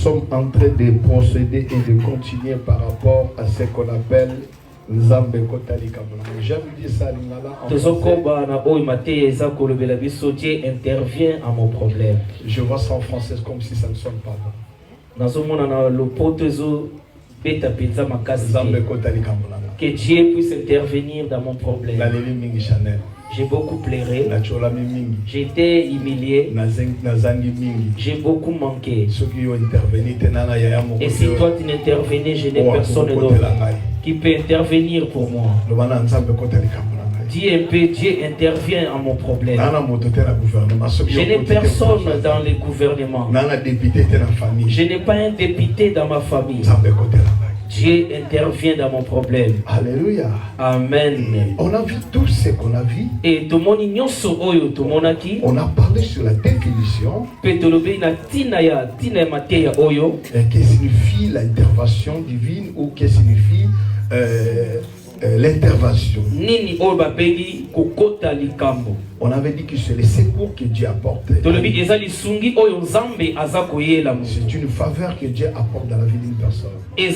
sommes en train de procéder et de continuer par rapport à ce qu'on appelle Nzambe Kotali Kambola. J'aime dire ça en français. Dieu intervient à mon problème. Je vois ça en français comme si ça ne sonne pas bon. Que Dieu puisse intervenir dans mon problème. J'ai beaucoup pleuré. J'ai été humilié. J'ai beaucoup manqué. Et si toi tu n'intervenais, je n'ai personne d'autre qui peut intervenir pour moi. Dieu intervient à mon problème. Je n'ai personne dans le gouvernement. Je n'ai pas un député dans ma famille. Dieu intervient dans mon problème. Alléluia. Amen. On a vu tout ce qu'on a vu. Et tout le monde on a parlé sur la définition. Que signifie l'intervention divine ou que signifie l'intervention. On avait dit que c'est le secours que Dieu apporte. C'est une faveur que Dieu apporte dans la vie d'une personne. Et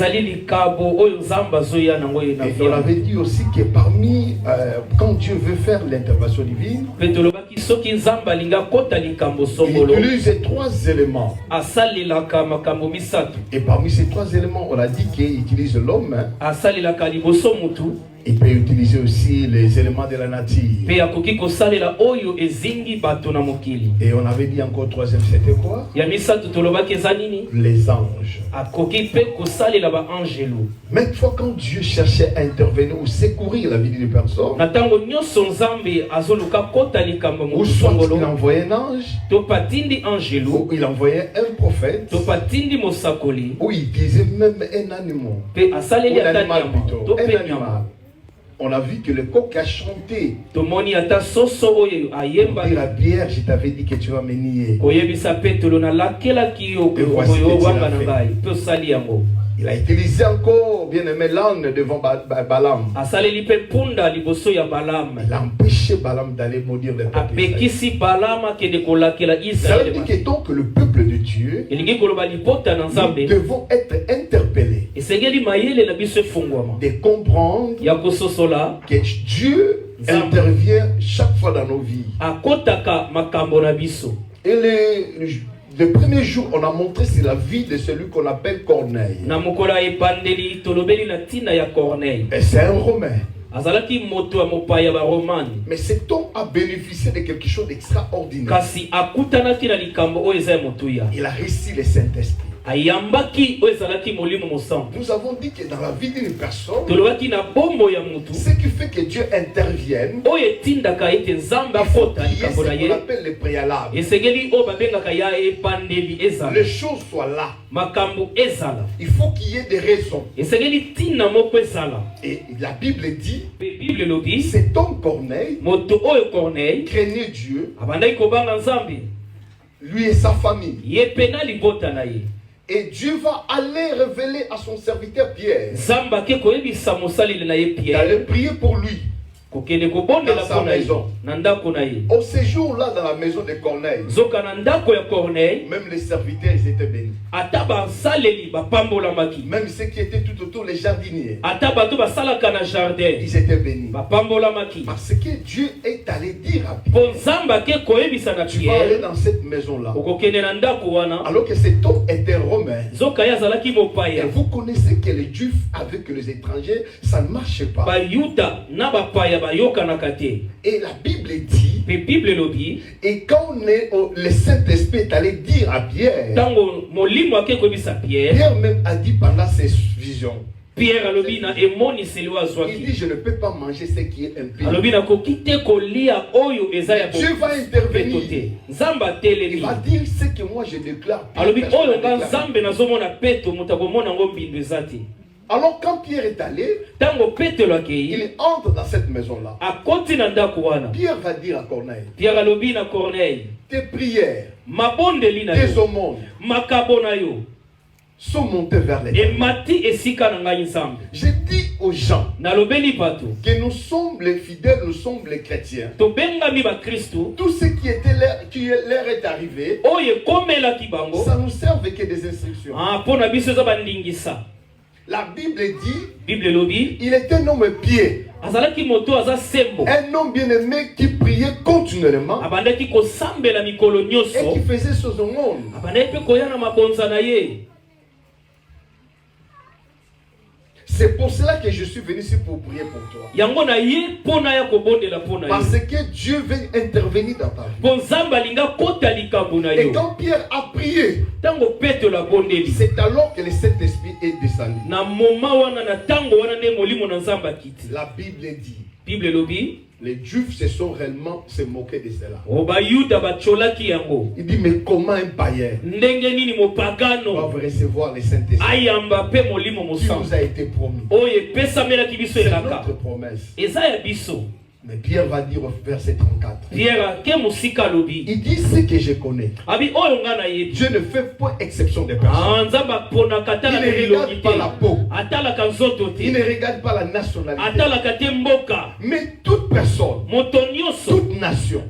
on avait dit aussi que parmi, quand Dieu veut faire l'intervention divine, il utilise 3 éléments. Et parmi ces 3 éléments, on a dit qu'il utilise l'homme. Il peut utiliser aussi les éléments de la nature. Et on avait dit encore 3e, c'était quoi? Les anges. Même fois quand Dieu cherchait à intervenir ou secourir la vie d'une personne, ou soit il envoyait un ange, ou il envoyait un prophète, ou il disait même un animal. Ou un animal plutôt. Un animal. On a vu que le coq a chanté. La bière, je t'avais dit que tu vas me nier. Et voici que tu l'as fait. Il a utilisé encore, bien aimé, l'âne devant Balaam. Il a empêché Balaam d'aller maudire le peuple. Ça veut dire que tant que le peuple de Dieu, nous devons être interpellés de comprendre que Dieu intervient chaque fois dans nos vies. Et le premier jour, on a montré c'est la vie de celui qu'on appelle Corneille. Et c'est un Romain. Mais cet homme a bénéficié de quelque chose d'extraordinaire. Il a reçu le Saint-Esprit. Nous avons dit que dans la vie d'une personne, ce qui fait que Dieu intervienne, il faut qu'il y ait ce qu'on appelle le préalable. Les choses soient là. Il faut qu'il y ait des raisons. Et la Bible dit, cet homme Corneille craignait Dieu, lui et sa famille. Et Dieu va aller révéler à son serviteur Pierre d'aller prier pour lui dans sa maison. Au séjour là dans la maison de Corneille, même les serviteurs ils étaient bénis. Même ceux qui étaient tout autour, les jardiniers, ils étaient bénis. Parce que Dieu est allé dire à Pierre, tu vas aller dans cette maison là. Alors que cet homme était romain. Et vous connaissez que les Juifs avec les étrangers, ça ne marche pas. Et la Bible dit, et quand le Saint-Esprit est allé dire à Pierre, Pierre même a dit pendant ses visions, il dit je ne peux pas manger ce qui est impur. Dieu va intervenir. Il va dire ce que moi je déclare. Alors quand Pierre est allé, il entre dans cette maison-là. Pierre va dire à Corneille, tes prières, tes aumônes, sont montés vers les J'ai dit aux gens que nous sommes les fidèles, nous sommes les chrétiens. Tout ce qui leur est arrivé, ça nous sert que des instructions. La Bible dit, il est un homme pieux, un homme bien-aimé qui priait continuellement et qui faisait choses au monde. C'est pour cela que je suis venu ici pour prier pour toi. Parce que Dieu veut intervenir dans ta vie. Et quand Pierre a prié, c'est alors que le Saint-Esprit est descendu. La Bible dit, les Juifs se sont réellement se moqués de cela. Il dit, mais comment un païen va recevoir le Saint-Esprit? Qui nous a été promis. C'est notre promesse. Mais Pierre va dire au verset 34. Il dit ce que je connais. Dieu ne fait pas exception des personnes. Il ne regarde pas la peau. Il ne regarde pas la nationalité. Mais toute personne, toute nation,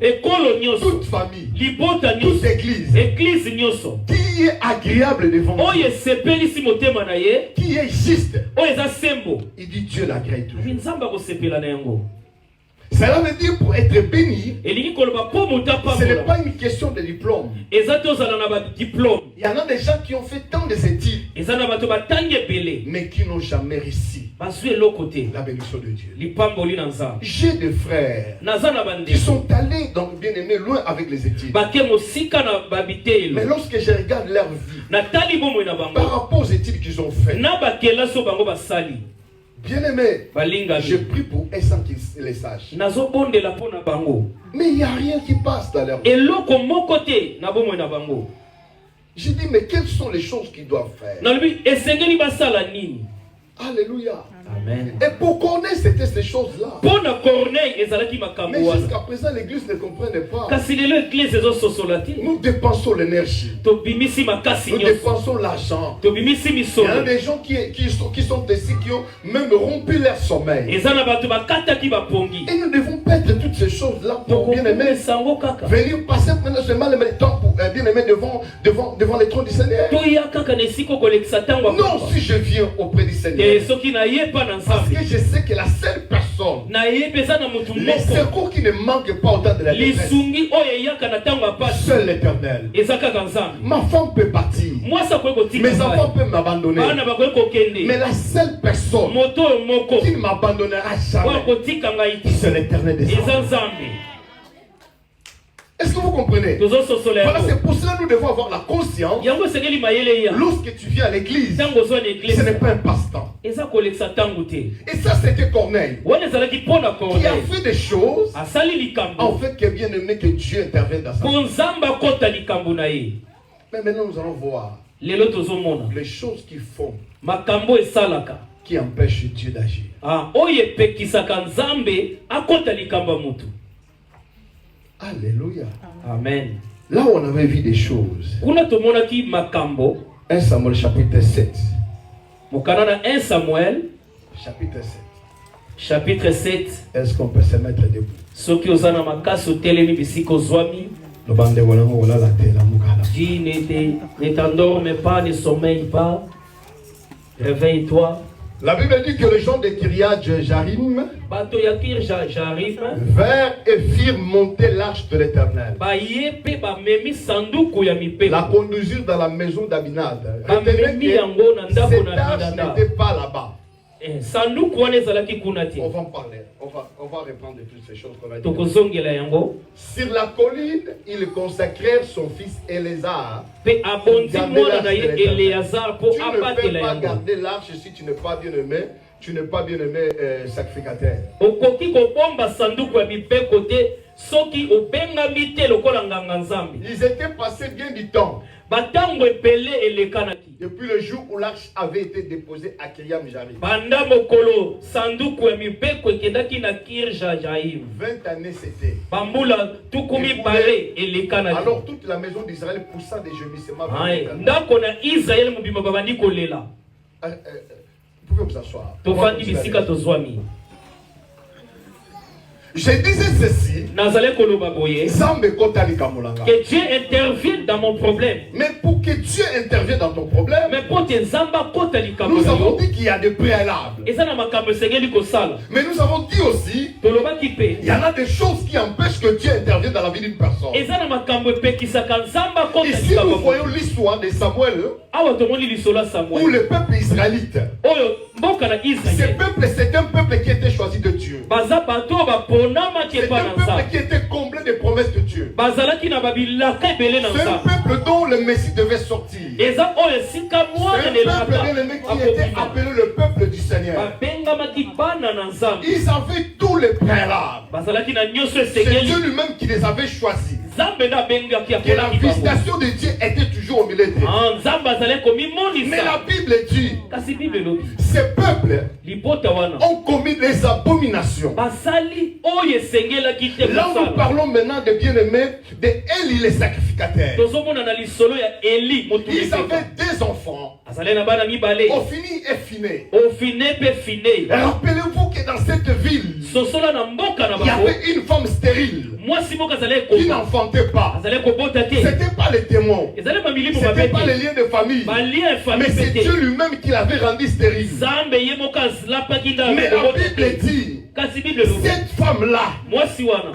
toute famille, toute église qui est agréable devant Dieu, qui est juste, il dit Dieu l'agrée toujours. Cela veut dire pour être béni, ce n'est pas une question de diplôme. Il y en a des gens qui ont fait tant de études, mais qui n'ont jamais réussi la bénédiction de Dieu. J'ai des frères qui sont allés, donc bien aimés, loin avec les études. Mais lorsque je regarde leur vie, par rapport aux études qu'ils ont faites, bien-aimé, je prie pour eux sans qu'ils les sachent. Mais il n'y a rien qui passe dans leur vie. Je dis, mais quelles sont les choses qu'ils doivent faire? Alléluia. Amen. Et pour Corneille, c'était ces choses-là. Mais jusqu'à présent, l'église ne comprenait pas. Nous dépensons l'énergie. Nous dépensons l'argent. Il y a des gens qui sont ici, qui ont même rompu leur sommeil. Et nous devons perdre toutes ces choses-là pour bien aimer. Venir passer maintenant seulement le temps pour bien aimer devant les trônes du Seigneur. Non, si je viens auprès du Seigneur. Parce que je sais que la seule personne, les secours qui ne manquent pas au temps de la détresse, seul l'Éternel. Ma femme peut partir, mes enfants peuvent m'abandonner, mais la seule personne qui ne m'abandonnera jamais, c'est l'Éternel des armées. Est-ce que vous comprenez? Voilà, c'est pour cela que nous devons avoir la conscience. Lorsque tu viens à l'église, ce n'est pas un passe-temps. Et ça, c'était Corneille qui a fait des choses en fait que bien aimé que Dieu intervienne dans sa vie. Mais maintenant nous allons voir les choses qui font, qui empêchent Dieu d'agir. Alléluia. Amen. Là où on avait vu des choses. 1 Samuel chapitre 7. 1 Samuel chapitre 7. Chapitre 7. Est-ce qu'on peut se mettre debout? Dis, ne t'endorme pas, ne sommeille pas. Réveille-toi. La Bible dit que les gens de Kiriath Jearim vinrent et firent monter l'arche de l'Éternel. La conduisirent dans la maison d'Abinad. Cette arche n'était pas là-bas. On va en parler. On va reprendre toutes ces choses qu'on a dit. Sur la colline, ils consacrèrent son fils Éléazar. Tu ne peux pas garder l'arche si tu n'es pas bien aimé. Tu n'es pas bien aimé sacrificateur. Ils étaient passés bien du temps. Depuis le jour où l'arche avait été déposée à Kiriam Jarim. 20 années c'était. Alors toute la maison d'Israël poussa des gémissements. Vous pouvez vous asseoir. Je disais ceci. Que Dieu intervienne dans mon problème. Mais pour que Dieu intervienne dans ton problème, nous avons dit qu'il y a des préalables. Mais nous avons dit aussi il y en a des choses qui empêchent que Dieu intervienne dans la vie d'une personne. Et si nous voyons l'histoire de Samuel, où le peuple israélite, ce peuple, c'est un peuple qui était choisi de Dieu. C'est un peuple qui était comblé des promesses de Dieu. C'est un peuple dont le Messie devait sortir. C'est un peuple qui était appelé le peuple du Seigneur. Ils avaient tous les préalables. C'est Dieu lui-même qui les avait choisis. Que la visitation de Dieu était toujours au milieu d'eux. Mais la Bible dit, ces peuples ont commis des abominations. Là nous parlons maintenant des bien-aimés de Élie les sacrificateurs. Ils avaient des enfants. Au fini et finé. Rappelez-vous que dans cette ville, il y avait une femme stérile qui n'enfantait pas. C'était pas les démons. C'était pas les liens de famille. Mais c'est Dieu lui-même qui l'avait rendu stérile. Mais la Bible dit, cette femme-là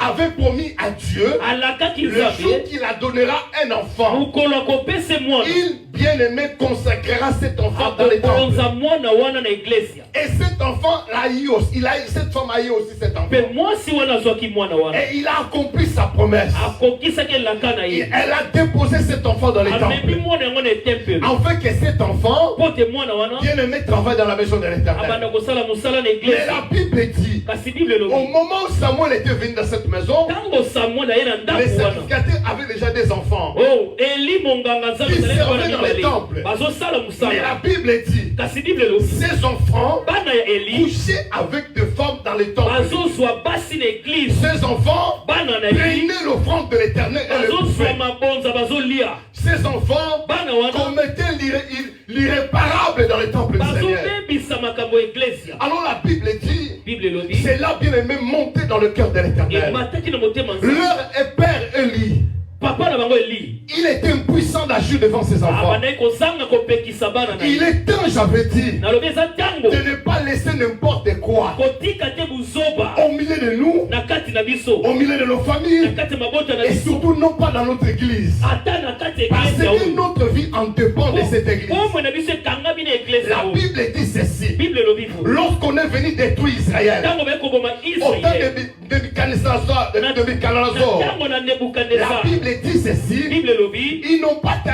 avait promis à Dieu le jour qu'il la donnera un enfant, il, bien-aimé, consacrera cet enfant dans les temples. Et cet enfant, cette femme a eu aussi cet enfant. Et il a accompli sa promesse. Et elle a déposé cet enfant dans les temples. Afin que cet enfant, bien-aimé, travaille dans la maison de l'Éternel. Mais la Bible dit, au moment où Samuel était venu dans cette maison, les sacrificateurs avaient déjà des enfants qui servaient dans les temples. Mais la Bible dit, ces enfants couchaient avec des femmes dans les temples. Ces enfants prenaient l'offrande de l'Éternel et le buffet. Ces enfants commettaient l'irréparable dans les temples du Seigneur. Alors la Bible dit, c'est là bien aimé monter dans le cœur de l'Éternel. Leur père Élie, il était impuissant d'agir devant ses enfants. Il est temps, j'avais dit, de ne pas laisser n'importe quoi au milieu de nous, au milieu de nos familles, et surtout non pas dans notre église. Parce que notre vie en dépend de cette église. La Bible dit ceci. Lorsqu'on est venu détruire Israël, au temps de Nebuchadnezzar, la Bible dit ceci.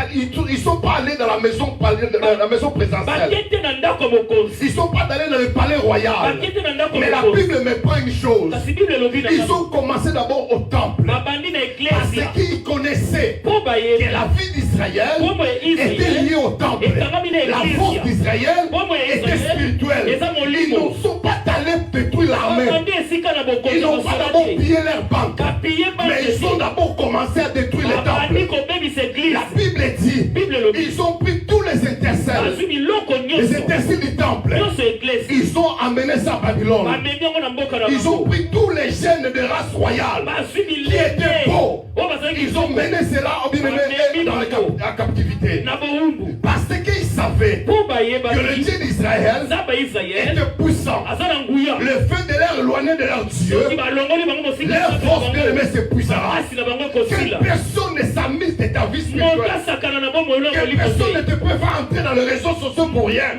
Ils sont pas allés dans la maison présidentielle. Ils sont pas allés dans le palais royal. Mais la Bible me prend une chose. Ils ont commencé d'abord au temple. Parce qu'ils connaissaient que la vie d'Israël était liée au temple. La force d'Israël était spirituelle. Ils ne sont pas allés détruire l'armée. Ils n'ont pas d'abord pillé leur banque. Mais ils ont d'abord commencé à détruire les temples. La Bible dit, ils ont pris tous les intercelles du temple. Ils ont amené ça à Babylone. Ils ont pris tous les gènes de race royale qui étaient beaux. Ils ont mené cela dans la captivité. Parce qu'ils savaient que le Dieu d'Israël était puissant. Le fait de leur éloigner de leur Dieu, leur force de l'aimer s'épuisera. Que personne ne s'amuse de ta vie spirituelle. Que personne ne te peut pas entrer dans les réseaux sociaux pour rien.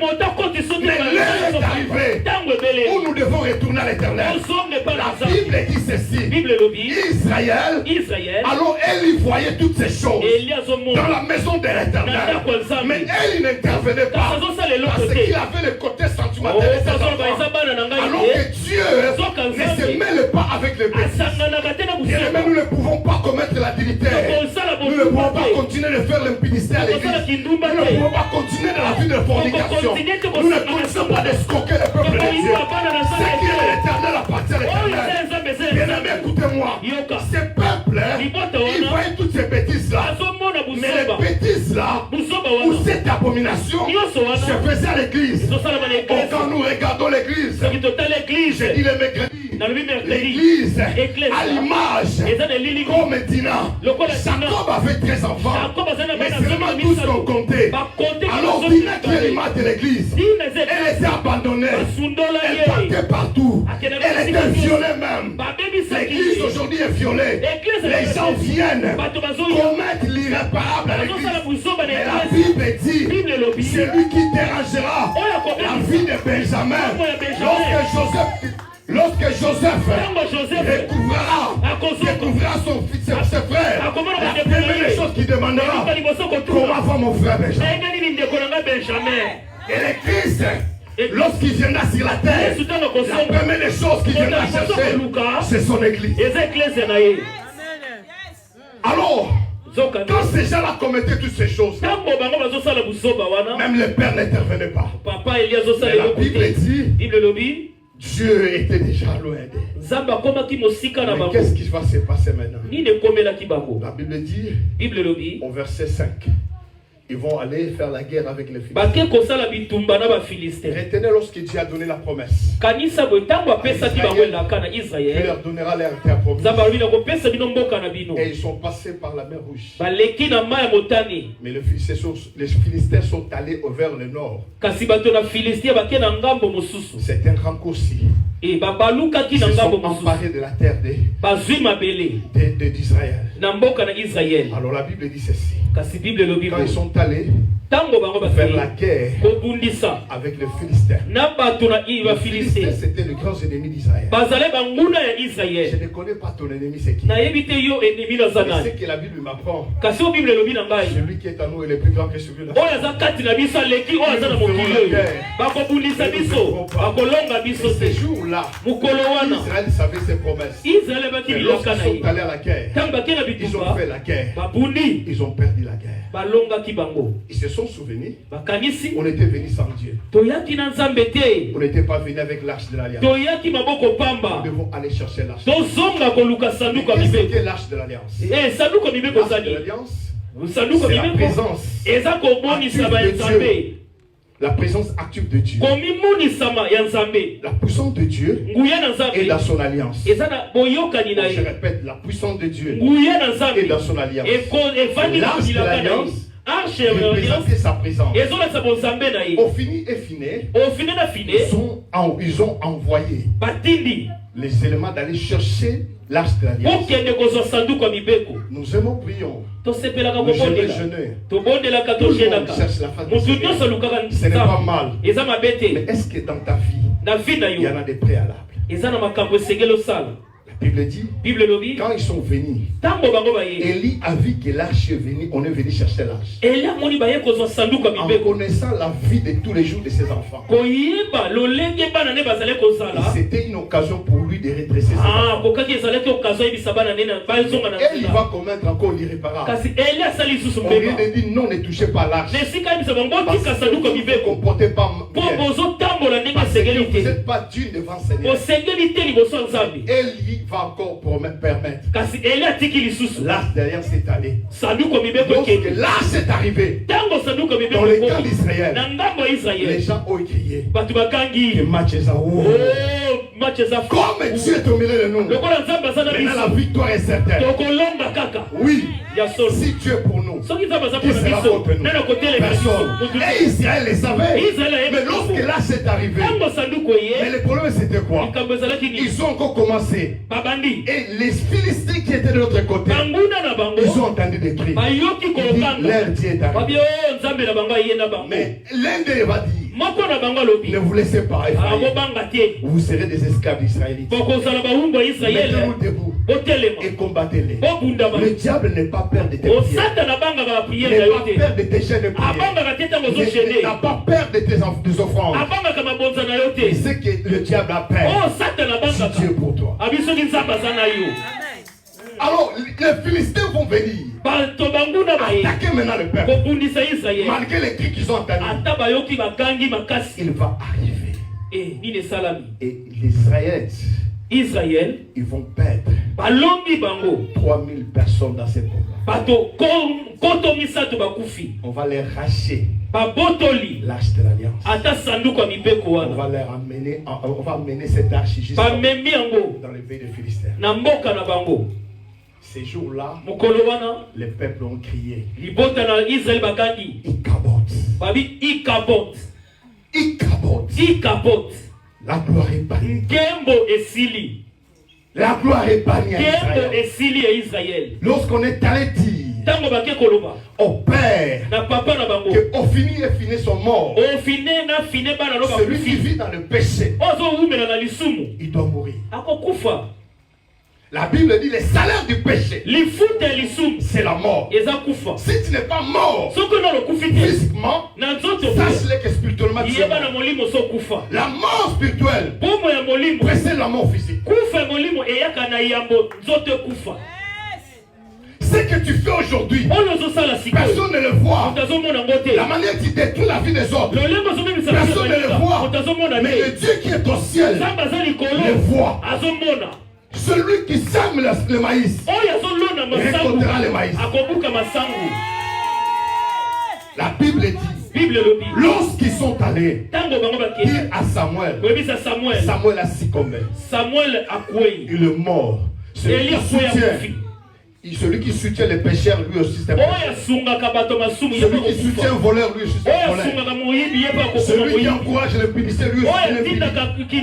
Mais l'heure est arrivée où nous devons retourner à l'Éternel. La Bible dit ceci. Israël, alors elle y voyait toutes ces choses dans la maison de l'Éternel. Mais elle n'intervenait pas parce qu'il avait le côté sentimental de ses enfants. Alors que Dieu ne se mêle pas avec les bêtises. Bien, nous ne pouvons pas commettre la divinité. Nous ne pouvons pouvons pas continuer de faire l'impudicité à l'église. Nous ne pouvons pas continuer dans la vie de fornication. Nous ne continuons pas d'escroquer le peuple de Dieu. Ce qui est l'éternel appartient à l'éternel. Bien-aimé, écoutez-moi. Ces peuples, ils voient toutes ces bêtises-là. Mais les bêtises-là, ou cette abomination, se faisait à l'église. Quand nous regardons l'église, j'ai dit le mercredi, l'église, à l'image, comme Dina, Jacob avait 13 enfants, mais seulement 12 sont comptés. Alors Dina, qui est l'image de l'église, elle était abandonnée, elle partait partout, elle était violée même. L'église aujourd'hui est violée. Les gens viennent commettre l'irréparable à l'église. Mais la Bible dit, c'est lui qui dérangera la vie de Benjamin. Lorsque Joseph découvrira son fils, ses frères, la première chose qu'il demandera, comment va mon frère Benjamin? Et le Christ, lorsqu'il viendra sur la terre, la première des choses qu'il viendra chercher, c'est son église. Alors, quand ces gens-là commettaient toutes ces choses, même le père n'intervenait pas. Mais la Bible dit, Dieu était déjà loin d'eux. Mais qu'est-ce qui va se passer maintenant? La Bible dit, au verset 5, ils vont aller faire la guerre avec les Philistins. Retenez lorsque Dieu a donné la promesse. Il leur donnera leur terre promise. Et ils sont passés par la mer Rouge. Mais les Philistins sont allés vers le nord. C'est un raccourci. Ils se sont emparés de la terre d'Israël. Alors la Bible dit ceci. Quand ils sont allés faire la guerre avec les Philistins. Les Philistins, c'était le grand ennemi d'Israël. Je ne connais pas ton ennemi, c'est qui? Mais c'est que la Bible m'apprend. Celui qui est en nous est le plus grand que celui-là. Ces jours-là, Israël savait ses promesses. Et lorsqu'ils sont allés à la guerre, ils ont fait la guerre. Ils ont perdu la guerre. Ils se sont souvenus. On était venus sans Dieu. On n'était pas venus avec l'arche de l'alliance. Nous devons aller chercher l'arche. Qu'est-ce qu'est l'arche de l'alliance? L'arche de l'alliance, c'est la présence active de Dieu. La présence active de Dieu. La puissance de Dieu est dans son alliance. Je répète, la puissance de Dieu est dans son alliance. L'arche de l'alliance représenter sa présence. Au fini et fini, ils ont envoyé les éléments d'aller chercher l'arche de l'alliance. Nous aimons prions. Nous jeûnons. Tout le monde cherche la face de Dieu. Ce n'est pas mal. Mais est-ce que dans ta vie, il y en a des préalables? La Bible dit, quand ils sont venus, Élie a vu que l'arche est venue, on est venu chercher l'arche. En connaissant la vie de tous les jours de ses enfants. C'était une occasion pour lui de redresser ses enfants. Et il va commettre encore l'irréparable. On vient de dire non, ne touchez pas l'arche. Parce que vous ne vous comportez pas bien. Parce que vous n'êtes pas digne devant le Seigneur. Élie va encore permettre. L'arche derrière s'est allée. Lorsque l'arche est arrivée dans le camp d'Israël, les gens ont crié que match est à vous. Comme Dieu est au milieu de nous, maintenant la victoire est certaine. Oui, si Dieu est pour nous, qui sera contre nous? Personne. Et Israël les savait. Mais lorsque l'arche est arrivée, mais le problème c'était quoi? Ils ont encore commencé. Et les Philistins qui étaient de l'autre côté, ils ont entendu des cris. Leur Dieu est arrivé. Mais l'un d'eux va dire, ne vous laissez pas effrayer. Vous serez des esclaves d'Israélites. Mettez-vous debout et combattez-les. Le diable n'est pas peur de tes prières. Il n'est pas peur de tes chaînes de prière. Il n'a pas peur de tes offrandes. Il sait que le diable a peur. Si Dieu est pour toi. Alors, les Philistins vont venir attaquer maintenant le peuple. Malgré les cris qu'ils ont entendus, il va arriver. Et les Israélites, ils vont perdre 3000 personnes dans ces combats. On va les racher l'arche de l'alliance. On va leur amener, on va amener cette arche jusqu'à dans le pays des Philistins. Ces jours-là, les peuples ont crié. Ikabot. La gloire est bannie. La gloire est bannie à Israël. Lorsqu'on est allé dire au père que Ophini et Phiné sont morts, celui qui vit dans le péché, il doit mourir. La Bible dit les salaires du péché, c'est la mort. Si tu n'es pas mort physiquement, sache-le que spirituellement tu es mort. La mort spirituelle précède la mort physique. Ce que tu fais aujourd'hui, personne ne le voit. La manière dont tu détruis la vie des autres, personne ne le voit. Mais le Dieu qui est au ciel le voit. Celui qui sème le maïs récoltera le maïs. La Bible dit, lorsqu'ils sont allés dire à Samuel, Samuel a succombé. Il est mort. Celui qui soutient les pécheurs, lui aussi c'est un pécheur. Celui qui soutient un voleur, lui aussi c'est un voleur. Celui qui encourage les pécheurs, lui aussi c'est un pécheur.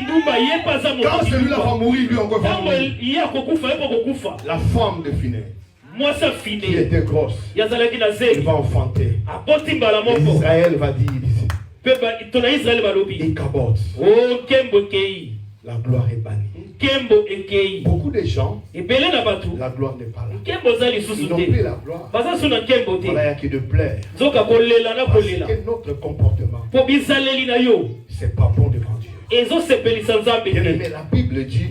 Quand celui-là va mourir, lui encore va mourir. La femme de Phiné, qui était grosse, il va enfanter. Israël va dire ici, Ikabot. La gloire est bannie. Beaucoup de gens, la gloire n'est pas là. Ils n'ont plus la gloire. Voilà, il n'y a que de plaire. Parce que notre comportement, c'est pas bon devant Dieu. Bien-aimé, la Bible dit,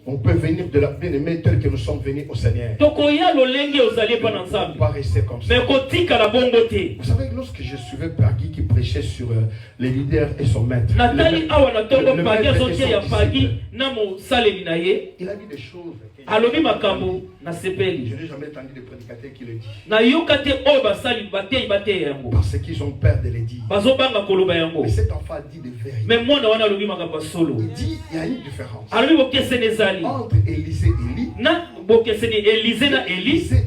on peut venir de la bien-aimée telle que nous sommes venus au Seigneur. On ne peut pas rester comme ça. Vous savez, lorsque je suivais Pagui qui prêchait sur les leaders et son maître, il a dit des choses. Je n'ai jamais entendu de prédicateur qui le dit. Parce qu'ils ont peur de le dire. Mais cet enfant dit des vérités. Il dit il y a une différence entre Élisée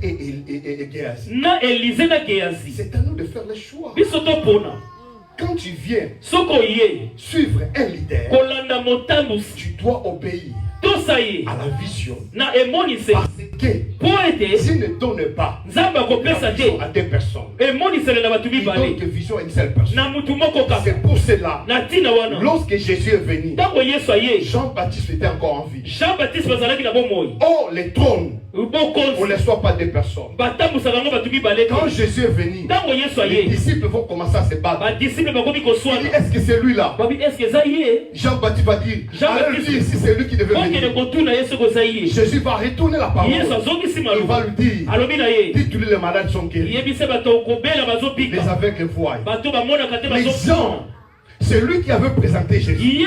et Géasi. C'est à nous de faire le choix. Quand tu viens suivre un leader, tu dois obéir à la vision. Parce que s'il ne donne pas la vision à deux personnes, il donne que vision à une seule personne. C'est pour cela, lorsque Jésus est venu, Jean-Baptiste était encore en vie. Oh, les trônes, on ne soit pas deux personnes. Quand Jésus est venu, les disciples vont commencer à se battre. Est-ce que c'est lui là? Jean-Baptiste va dire, alors lui ici c'est lui qui devait venir. Jésus va retourner la parole. Il va lui dire, dites-lui les malades sont guéris, les aveugles voient. Les gens, c'est lui qui avait présenté Jésus. Il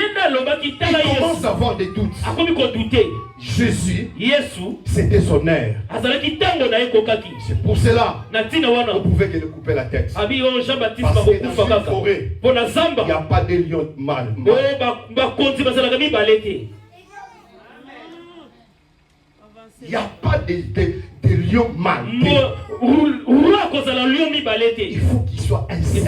commence à avoir des doutes. Jésus, c'était son air. C'est pour cela qu'on pouvait que le couper la tête. Parce que dans une forêt, il n'y a pas de lion mâle. Il n'y a pas de lion mâle. Il faut qu'il soit ainsi.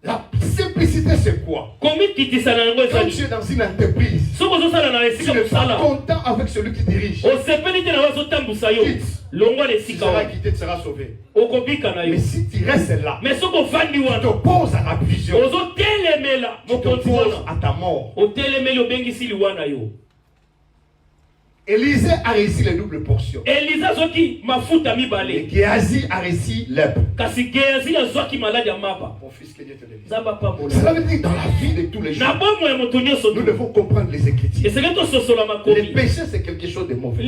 La simplicité c'est quoi? Quand tu es dans une entreprise, tu n'es pas content avec celui qui dirige. Tu seras quitté, tu seras sauvé. Mais si tu restes là, tu t'opposes à la vision, tu t'opposes à ta mort. Élisée a réussi les doubles portions. Et Géasi a réussi l'herbe. Mon fils, que Dieu te bénisse. Cela veut dire dans la vie de tous les jours, nous devons comprendre les Écritures. Les péchés, c'est quelque chose de mauvais.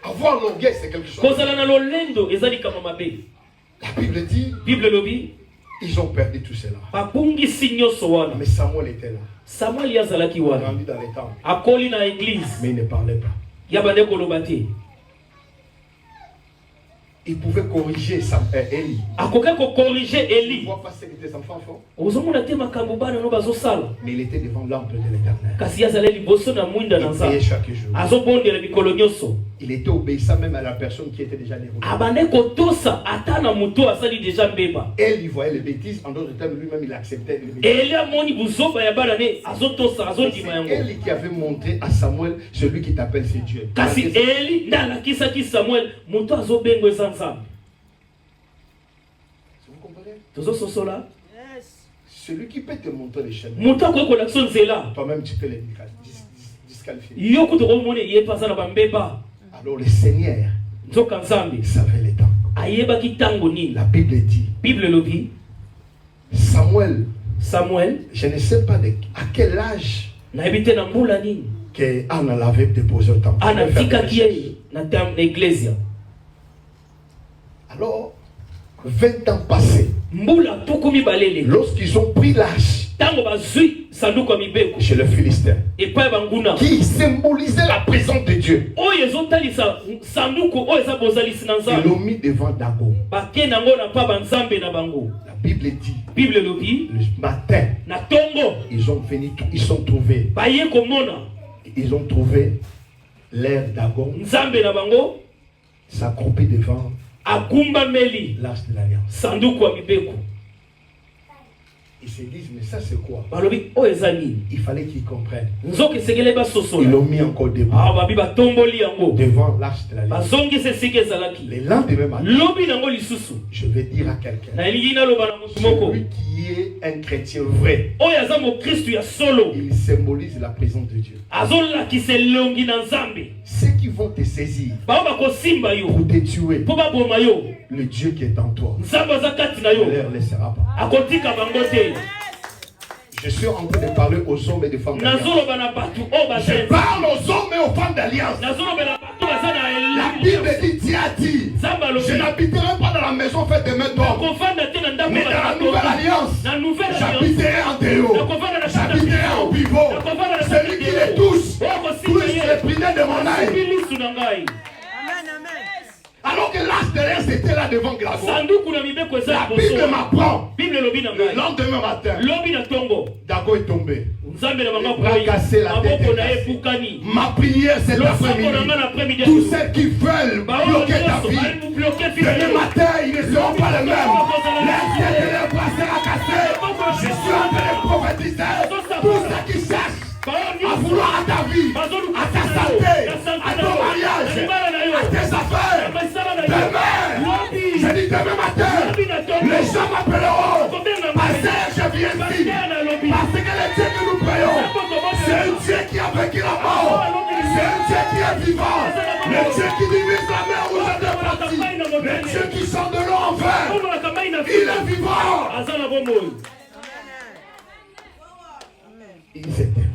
Avoir l'orgueil, c'est quelque chose. La Bible dit, ils ont perdu tout cela. Mais Samuel était là. Samuel Il a grandi dans les temps. Mais il ne parlait pas. Il pouvait corriger Élie. Il voit passer des enfants forts. Mais il était devant l'antre de l'Éternel. Il priait chaque jour. Il était obéissant même à la personne qui était déjà née. Elle, il voyait les bêtises. En d'autres termes, lui-même, il acceptait les bêtises. C'est elle qui avait montré à Samuel celui qui t'appelle, c'est Dieu. Vous comprenez? Celui qui peut te montrer les chemins, toi-même tu peux les disqualifier. Alors le Seigneur savait les temps. La Bible dit, Samuel, je ne sais pas à quel âge que Anna l'avait déposé au temple. Alors, 20 ans passés, lorsqu'ils ont pris l'âge chez le Philistin, qui symbolisait la présence de Dieu, ils l'ont mis devant Dagon. La Bible dit, le matin, ils sont trouvés l'air Dagon s'accroupit devant l'arche de l'alliance. Ils se disent, mais ça c'est quoi? Il fallait qu'ils comprennent. Ils l'ont mis encore debout devant l'arche de l'alliance. Le lendemain matin, je vais dire à quelqu'un, celui qui est un chrétien vrai, il symbolise la présence de Dieu. Ceux qui vont te saisir pour te tuer, le Dieu qui est en toi ne leur laissera pas. Je suis en train de parler aux hommes et aux femmes d'alliance. Je parle aux hommes et aux femmes d'alliance. La Bible dit, Dieu a dit, je n'habiterai pas dans la maison faite de main d'homme, mais dans la nouvelle alliance, j'habiterai en Théo, j'habiterai en pivot. Celui qui les touche les prières de mon âme. Alors que l'âge de l'air était là devant Dagon, la Bible m'apprend. Le lendemain matin, Dagon est tombé. Il a cassé la tête. Ma prière cet après-midi, tous ceux qui veulent bloquer ta vie, demain matin, ils ne seront pas les mêmes. L'air de l'air sera cassé. Je suis en train de prophétiser. Tous ceux qui cherchent à vouloir à ta vie, à ta santé, à ton mariage, à tes affaires. Demain, je dis demain matin, les gens m'appelleront. Pasteur, je viens ici. Parce que le Dieu que nous prions, c'est un Dieu qui a vaincu la mort. C'est un Dieu qui est vivant. Le Dieu qui divise la mer rouge en deux parties. Le Dieu qui sort de l'eau en vin. Il est vivant. Ils étaient là.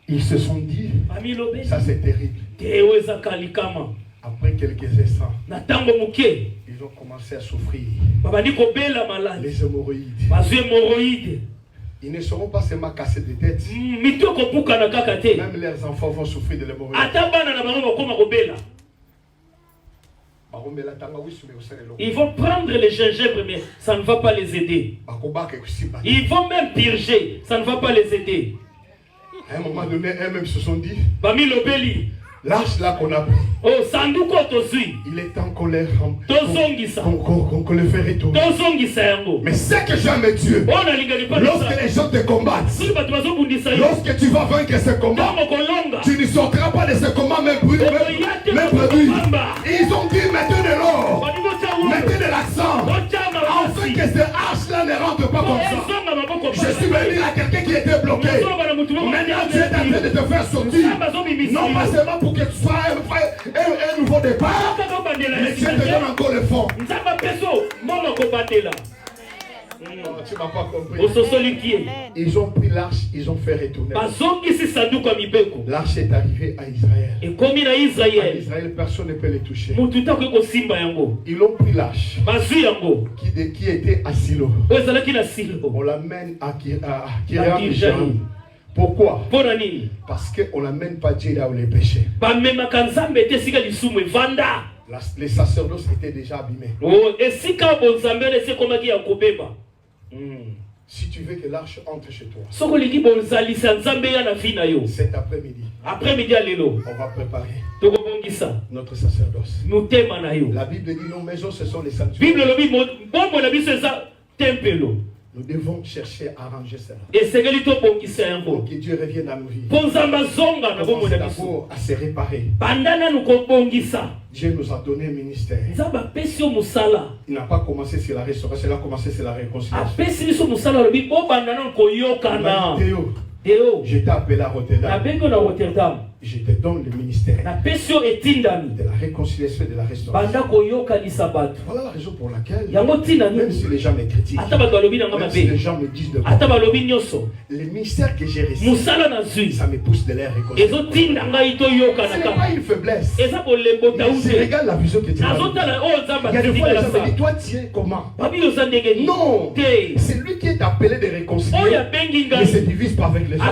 Ils se sont dit, ça c'est terrible. Après quelques instants, ils ont commencé à souffrir. Les hémorroïdes. Ils ne seront pas seulement cassés de tête. Même leurs enfants vont souffrir de l'hémorroïde. Ils vont prendre les gingembre, mais ça ne va pas les aider. Ils vont même purger, ça ne va pas les aider. À un moment donné, eux-mêmes se sont dit, l'âge là qu'on a pris, il est temps qu'on les fait retourner. Mais c'est que j'aime Dieu. Lorsque les gens te combattent, lorsque tu vas vaincre ce combat, tu ne sortiras pas de ce combat même produit. Ils ont dit, mettez de l'or, mettez de l'accent, afin que ce hache là là ne rentre pas comme ça. Je suis venu à quelqu'un qui était bloqué. Maintenant, tu es en train de te faire sortir. Non pas seulement pour que tu sois un nouveau départ, mais Dieu te donne encore le fond. Non, tu m'as pas compris. Ils ont pris l'arche, ils ont fait retourner. L'arche est arrivée à Israël. À Israël, personne ne peut les toucher. Ils ont pris l'arche qui était à Silo. On l'amène à Kiriath-Jearim. Pourquoi? Parce qu'on n'amène pas Dieu là où les péchés. Les sacerdoces étaient déjà abîmés. Si tu veux que l'arche entre chez toi, cet après-midi, on va préparer notre sacerdoce. La Bible dit nos maisons, ce sont les sanctuaires. Nous devons chercher à arranger cela. Pour que Dieu revienne à nos vies. Commencer d'abord à se réparer. Dieu nous a donné un ministère. Il n'a pas commencé sur la restauration, il a commencé sur la réconciliation. Je t'ai appelé à Rotterdam. Je te donne le ministère de la réconciliation et de la restauration. Voilà la raison pour laquelle, même si les gens me critiquent, même si les gens me disent de moi, le ministère que j'ai reçu, ça me pousse de les réconcilier. Ce n'est pas une faiblesse. Mais je regarde la vision que tu as. Il y a des fois les gens me disent, toi tu es comment? Non, c'est lui qui est appelé de réconcilier, mais se divise pas avec les gens.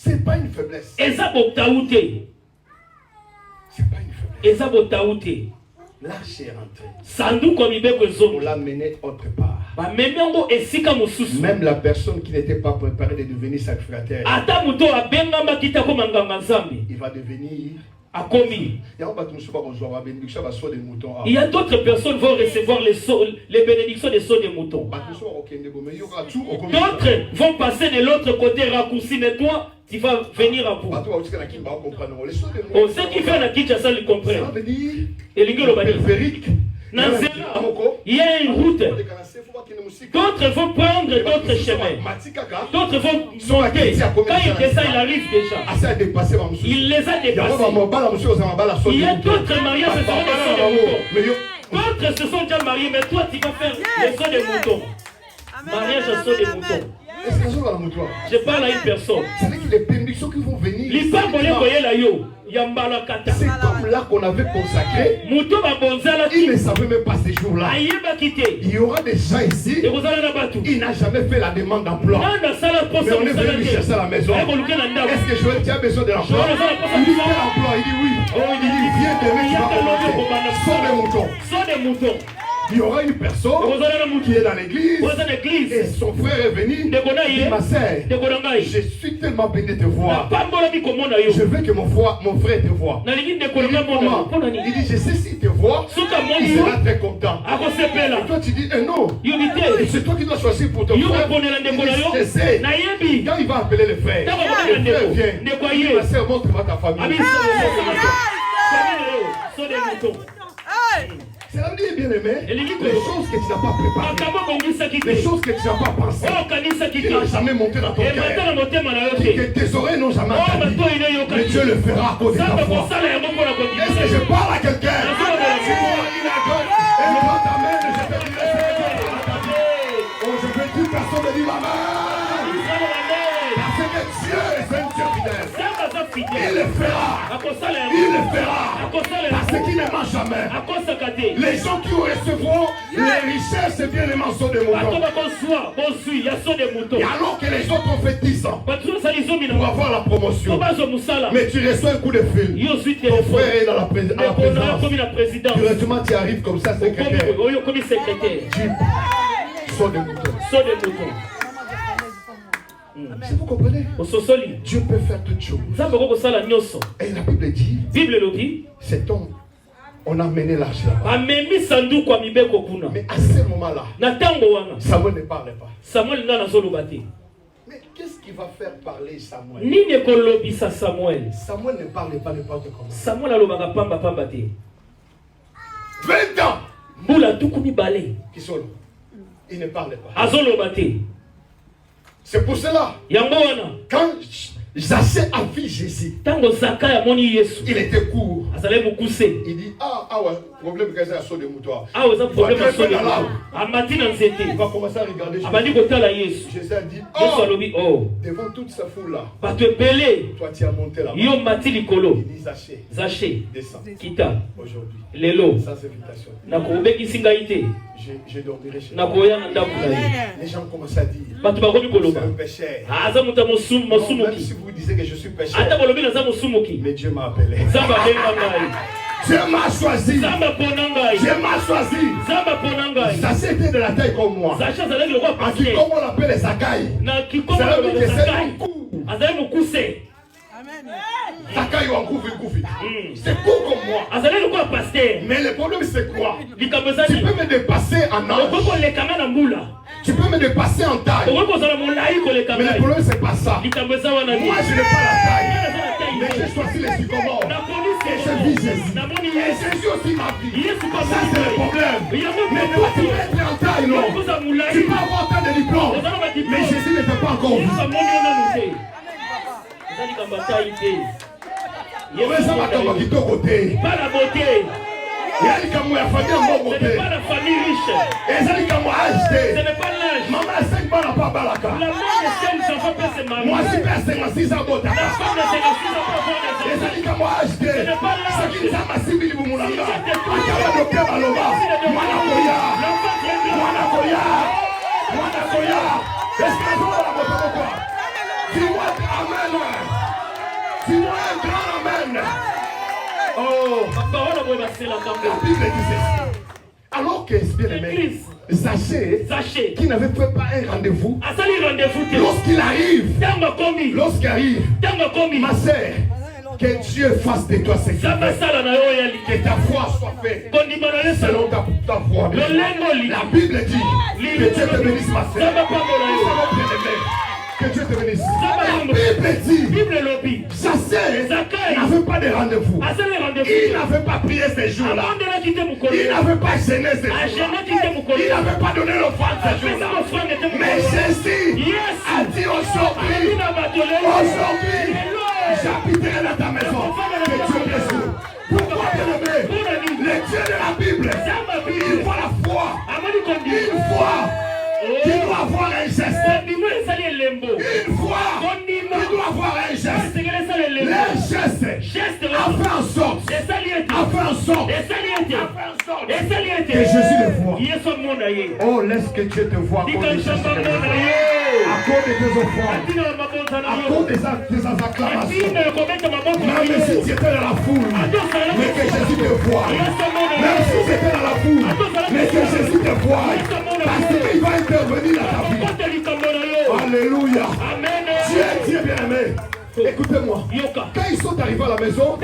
C'est pas une faiblesse. C'est pas une faiblesse. L'arche est rentrée. On l'a mené autre part. Même la personne qui n'était pas préparée de devenir sacrificateur, il va devenir. Il y a d'autres personnes qui vont recevoir les bénédictions des sauts de moutons. D'autres vont passer de l'autre côté raccourci, mais toi, tu vas venir à bout. Ce qui fait la Kinshasa le comprend. Et il y a une route. D'autres vont prendre d'autres chemins. D'autres vont monter. Quand il descend, il arrive déjà. Il les a dépassés. Il y a d'autres mariages, ce sont des sauts de moutons. D'autres se sont déjà mariés, mais toi tu vas faire les sauts de moutons. Mariage à sauts de moutons. Je parle à une personne. Les bénédictions qui vont venir. C'est comme là qu'on avait consacré. Il ne savait même pas ces jours-là. Il y aura des gens ici. Il n'a jamais fait la demande d'emploi. Mais on est venu lui chercher à la maison. Est-ce que Joël, tu as besoin de l'emploi? Il dit quel emploi? Il dit oui. Il dit viens demain, tu vas commencer. Sors des moutons. Il y aura une personne qui est dans l'église et son frère est venu. Il dit ma sœur, je suis tellement béni de te voir. Je veux que mon frère te voie. Il dit comment? Il dit je sais s'il te voit, il sera très content. Et toi tu dis non, c'est toi qui dois choisir pour ton frère. Il dit je sais. Quand il va appeler le frère vient. Il dit ma sœur, montre-moi ta famille. C'est la vie bien aimé. Les choses que tu n'as pas préparées, les choses que tu n'as pas pensées, qui n'ont jamais monté dans ton cœur, que tes oreilles n'ont jamais entendu, mais Dieu le fera à cause de ta foi. Est-ce que je parle à quelqu'un? Si toi il a gueule et levant ta main, je te dirai ce que Dieu fera à ta vie. Oh, je veux dire personne me dire amen. Parce que Dieu est un Dieu fidèle. Il le fera. Il le fera. Parce qu'il ne ment jamais. Les gens qui recevront les richesses et bien les mensonges de moutons. Et alors que les autres ont fait 10 ans pour avoir la promotion, mais tu reçois un coup de fil. Ton frère est dans la présidence. Directement tu arrives comme ça, secrétaire. Tu sors des moutons. Si vous comprenez, Dieu peut faire toutes choses. Et la Bible dit, cet homme, on a mené l'arche là-bas. Mais à ce moment-là, Samuel ne parlait pas. Mais qu'est-ce qui va faire parler Samuel? Samuel ne parlait pas n'importe comment. 20 ans. Qui sont là. Il ne parlait pas. C'est pour cela. Quand Zaché a vu Jésus, il était court. Il dit, ouais, problème que c'est à saut de mouton. Il va commencer à regarder Jésus. Jésus a dit, devant toute sa foule-là, toi tu as monté là-bas. Il dit, Zaché, descends. Aujourd'hui, sans invitation, je dormirai chez toi. Les gens commencent à dire, c'est un péché. Même si vous disiez que je suis pécheur, mais Dieu m'a appelé. Dieu m'a choisi. Dieu m'a choisi. Zaché était de la taille comme moi. En qui, comme on l'appelle Zakaï. C'est là que c'est mon coup. Zakaï ou en coup. C'est court comme moi. Mais le problème c'est quoi? Tu peux me dépasser en âge. Tu peux me dépasser en taille. Mais le problème c'est pas ça. Moi je n'ai pas la taille. Mais j'ai choisi les sycomores. Et je vis Jésus. Et Jésus aussi ma vie. Ça c'est le problème. Mais toi tu peux être en taille, non? Tu peux avoir tant de diplômes. Mais Jésus ne t'a pas encore vu. Pas la beauté. Ce n'est pas la famille riche. Ce n'est pas l'âge. La mère de celle ne s'en va pas se marier. La femme de 56 ans pas ce n'est pas dis-moi amen. Dis-moi un grand amen. Oh, la Bible dit ceci. Alors que, bien aimé, Zaché, qui n'avait fait pas un rendez-vous, lorsqu'il arrive, ma sœur, que Dieu fasse de toi ce qu'il veut. Que ta foi soit faite selon ta foi. La Bible dit que Dieu te bénisse, ma sœur. Que Dieu te bénisse. La Bible dit, Zaché n'avait pas de rendez-vous. Il n'avait pas prié ces jours-là. Il n'avait pas gêné ces jours-là. Il n'avait pas donné l'offrande ces jours-là. Mais Jésus a dit aujourd'hui, j'habiterai dans ta maison. Que Dieu bénisse. Pourquoi, bien-aimé? Le Dieu de la Bible, il faut la foi. Une foi qui doit avoir un geste. Une foi qui doit avoir un geste. Le geste a fait en sorte que Jésus le voit. Oh, laisse que Dieu te voie. À cause de tes offrandes, à cause de tes acclamations, même si tu étais dans la foule, mais que Jésus te voie. Même si tu étais dans la foule, mais que Jésus te voie. Parce qu'il va intervenir dans ta vie. Alléluia. Dieu bien aimé. Écoutez-moi, quand ils sont arrivés à la maison,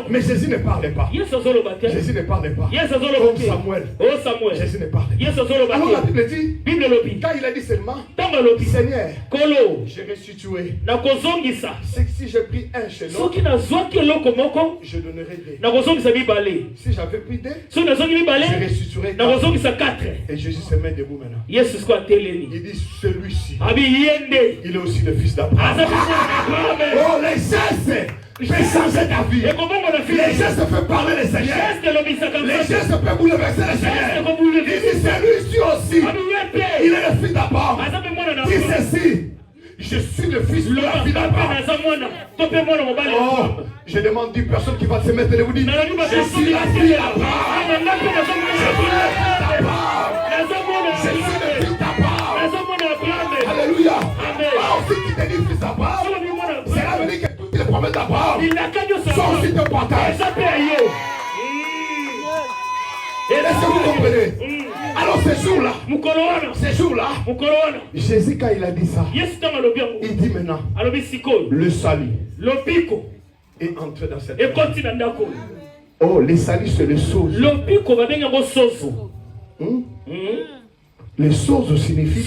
mais Jésus ne parlait pas. Jésus ne parlait pas. Comme Samuel. Jésus ne parlait pas. Alors la Bible dit, quand il a dit seulement, Seigneur, j'ai restitué. Si j'ai pris un chez l'autre, je donnerai deux. Si j'avais pris deux, je restituerai quatre. Et Jésus se met debout maintenant. Il dit, celui-ci, il est aussi le fils d'Abraham. Oh, les gestes peuvent changer ta vie. Les gestes peuvent parler le Seigneur. Les gestes peuvent bouleverser le Seigneur. Il dit, celui-ci aussi, il est le fils d'Abraham. Dis ceci, je suis le fils de la fille d'Abraham. Oh, je demande d'une personne qui va se mettre et vous dire, je suis la fille d'Abraham. Je suis le fils d'Abraham. Je suis le fils d'Abraham. Alléluia. Alors si tu te dis fils d'Abraham, cela veut dire que toutes les promesses d'Abraham sont aussi de partage. Est-ce que vous comprenez? Alors ce jour-là, Jésus quand il a dit ça, il dit maintenant, le salut est entré dans cette maison. Oh, le salut c'est le source. Le source signifie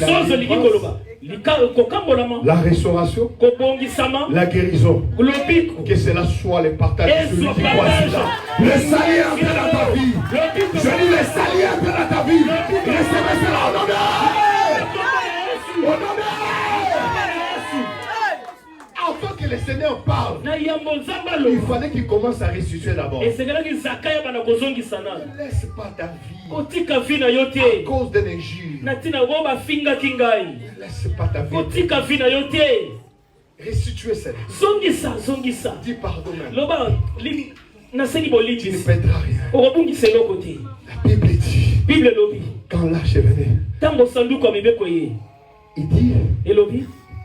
la restauration, la guérison, que cela soit le partage de celui qui croit cela. Le salut est entré dans ta vie. Je dis le salut est entré dans ta vie. Il fallait qu'il commence à restituer d'abord. Ne laisse pas ta vie à cause d'un injure. Ne laisse pas ta vie. Restituer cette vie. Dis pardon même. Tu ne perdras rien. La Bible dit, quand l'arche est venue, il dit,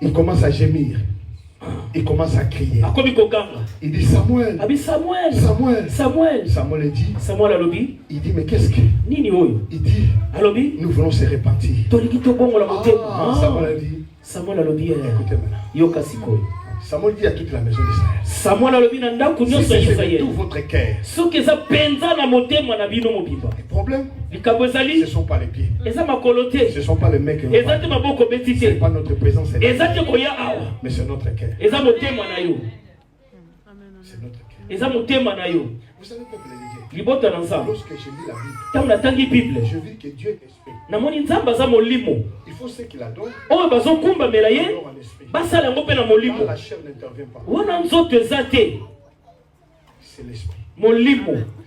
il commence à gémir. Il commence à crier. Il dit Samuel. Samuel dit. Il dit mais qu'est-ce que? Il dit nous voulons se repentir. Samuel a dit écoutez maintenant. Samuel dit à toute la maison d'Israël. Si c'est tout votre cœur. Le problème, ce ne sont pas les pieds. Ce ne sont pas les mains que nous parlons. Ce n'est pas notre présence. Mais c'est notre cœur. C'est notre cœur. Vous savez pas que les lorsque je lis la Bible, je vis que Dieu est esprit. Il faut ce qu'il adore. Il adore en esprit. Quand la chair n'intervient pas, c'est l'esprit.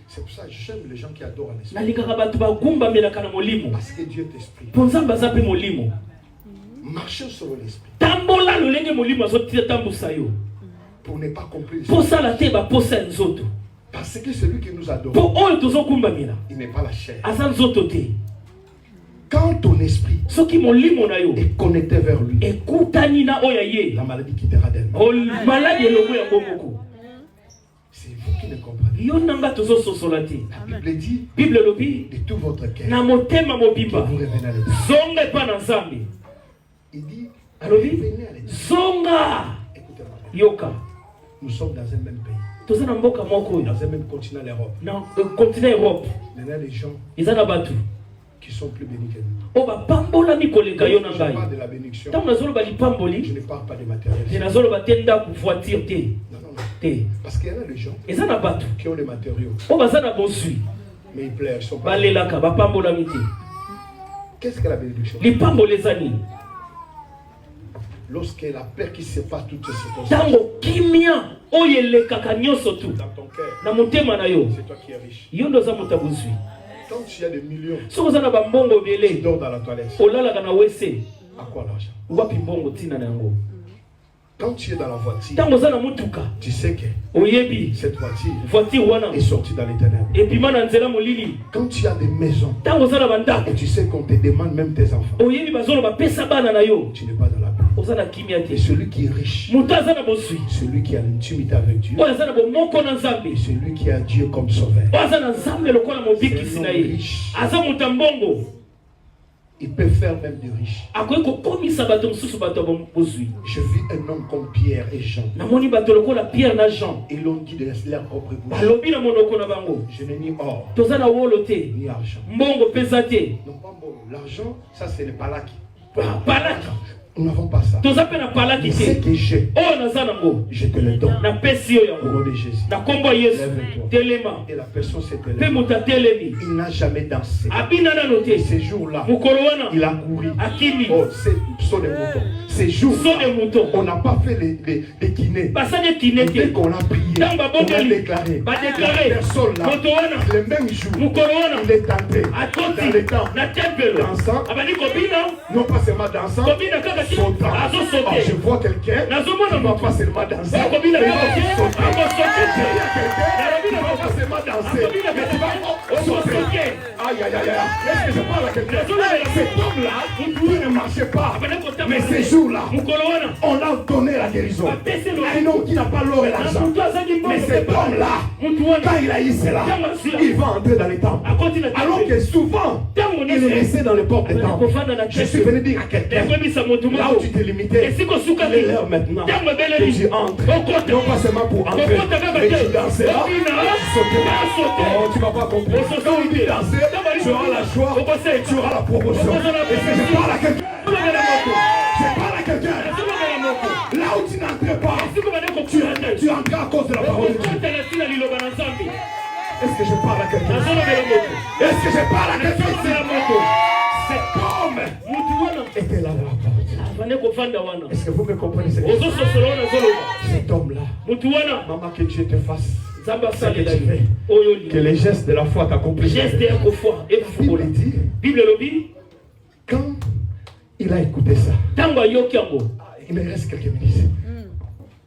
C'est pour ça que j'aime les gens qui adorent en esprit. Parce que Dieu est esprit. Marchez sur l'esprit. Pour ne pas compliquer. Parce que celui qui nous adore, il n'est pas la chair. Quand ton esprit est connecté vers lui, la maladie quittera d'elle. C'est vous qui ne comprenez. La Bible dit de tout votre cœur que vous revenez à l'éternel. Il dit revenez à l'éternel. Écoutez-moi. Nous sommes dans un même pays. Dans un même continent, l'Europe. Il y a des gens qui sont plus bénis que nous. Je parle de la bénédiction. Je ne parle pas de matériel. Non. Parce qu'il y en a des gens qui ont les matériaux. Mais ils pleurent, ils sont pas. Qu'est-ce que la bénédiction? Lorsque la paix qui sépare toutes ces circonstances. Dans ton cœur, c'est toi qui es riche. Quand tu as des millions, tu dors dans la toilette. À quoi l'argent? Quand tu es dans la voiture, tu sais que cette voiture est sortie dans l'éternel. Quand tu as des maisons, et tu sais qu'on te demande même tes enfants, tu n'es pas dans la paix. Et celui qui est riche, celui qui a l'intimité avec Dieu, et celui qui a Dieu comme sauveur, c'est un homme riche. Il peut faire même des riches. Je vis un homme comme Pierre et Jean. Ils l'ont dit de leur propre bouche. Je n'ai ni or, ni argent. L'argent, ça c'est le palaki. Nous n'avons pas ça. Mais ce que j'ai, je te le donne. Au nom de Jésus. Lève-toi. Et la personne s'est élevée. Il n'a jamais dansé. Et ces jours-là, il a couru. Oh, ce sont des moutons. Ces jours-là, on n'a pas fait les kinés. Dès qu'on a prié, on a déclaré. La personne là, le même jour, il est entré dans le temple, dansant. Non pas seulement dansant, sautant. Oh, je vois quelqu'un qui ne va pas seulement danser, mais il va sauter. Il ne va pas seulement danser, mais il va sauter. Aïe, aïe, aïe, est-ce que je parle à quelqu'un? Cet homme-là, il ne marchait pas, mais ces jours-là, on a donné la guérison. Un homme qui n'a pas l'or et l'argent, mais cet homme-là, quand il a eu cela, il va entrer dans les temples. Alors que souvent, il est resté dans les portes des temples. Je suis venu dire à quelqu'un, là où tu t'es limité, il est l'heure maintenant que tu entres. Non pas seulement pour entrer, mais tu danseras, tu sauteras. Oh, tu ne vas pas comprendre. Quand il dit danser, tu auras la joie et tu auras la promotion. Est-ce que je parle à quelqu'un? Je parle à quelqu'un. Là où tu n'entres pas, tu entres à cause de la parole de Dieu. Est-ce que je parle à quelqu'un? Est-ce que je parle à quelqu'un? Cet homme était là à la porte. Est-ce que vous me comprenez? Cet homme-là, maman, que Dieu te fasse. Que les gestes de la foi t'accomplissent. Bible dit, quand il a écouté ça, il me reste quelques minutes.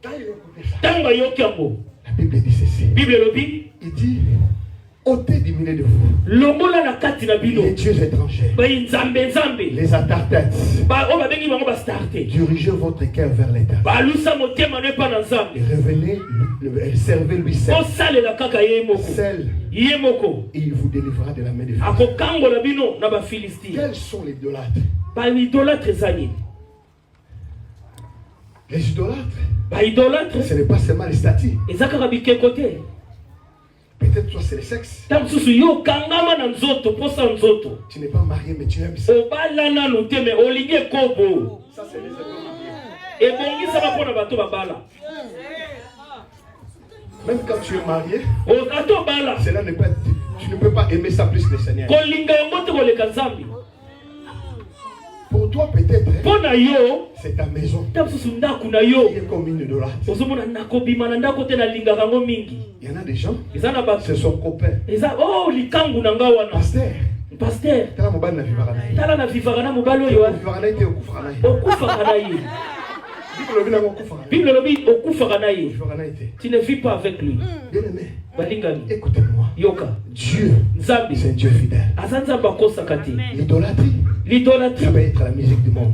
Quand il a écouté ça, la Bible dit ceci. Il dit, ôtez du milieu de vous les dieux étrangers, les atartètes, dirigez votre cœur vers l'Éternel et revenez, servez-lui seul, et il vous délivrera de la main des Philistins. Quels sont les idolâtres? Les idolâtres, ce n'est pas seulement les statues. Peut-être toi c'est le sexe. Tu n'es pas marié mais tu aimes ça. Ça c'est les même quand tu es marié, cela ne peut, tu ne peux pas aimer ça plus que le Seigneur. Pour toi peut-être, c'est ta maison qui est comme une idolâtre. Il y en a des gens, c'est son copain. Pasteur, tu ne vis pas avec lui. Écoutez-moi. Dieu, c'est un Dieu fidèle. L'idolâtrie, ça peut être la musique du monde.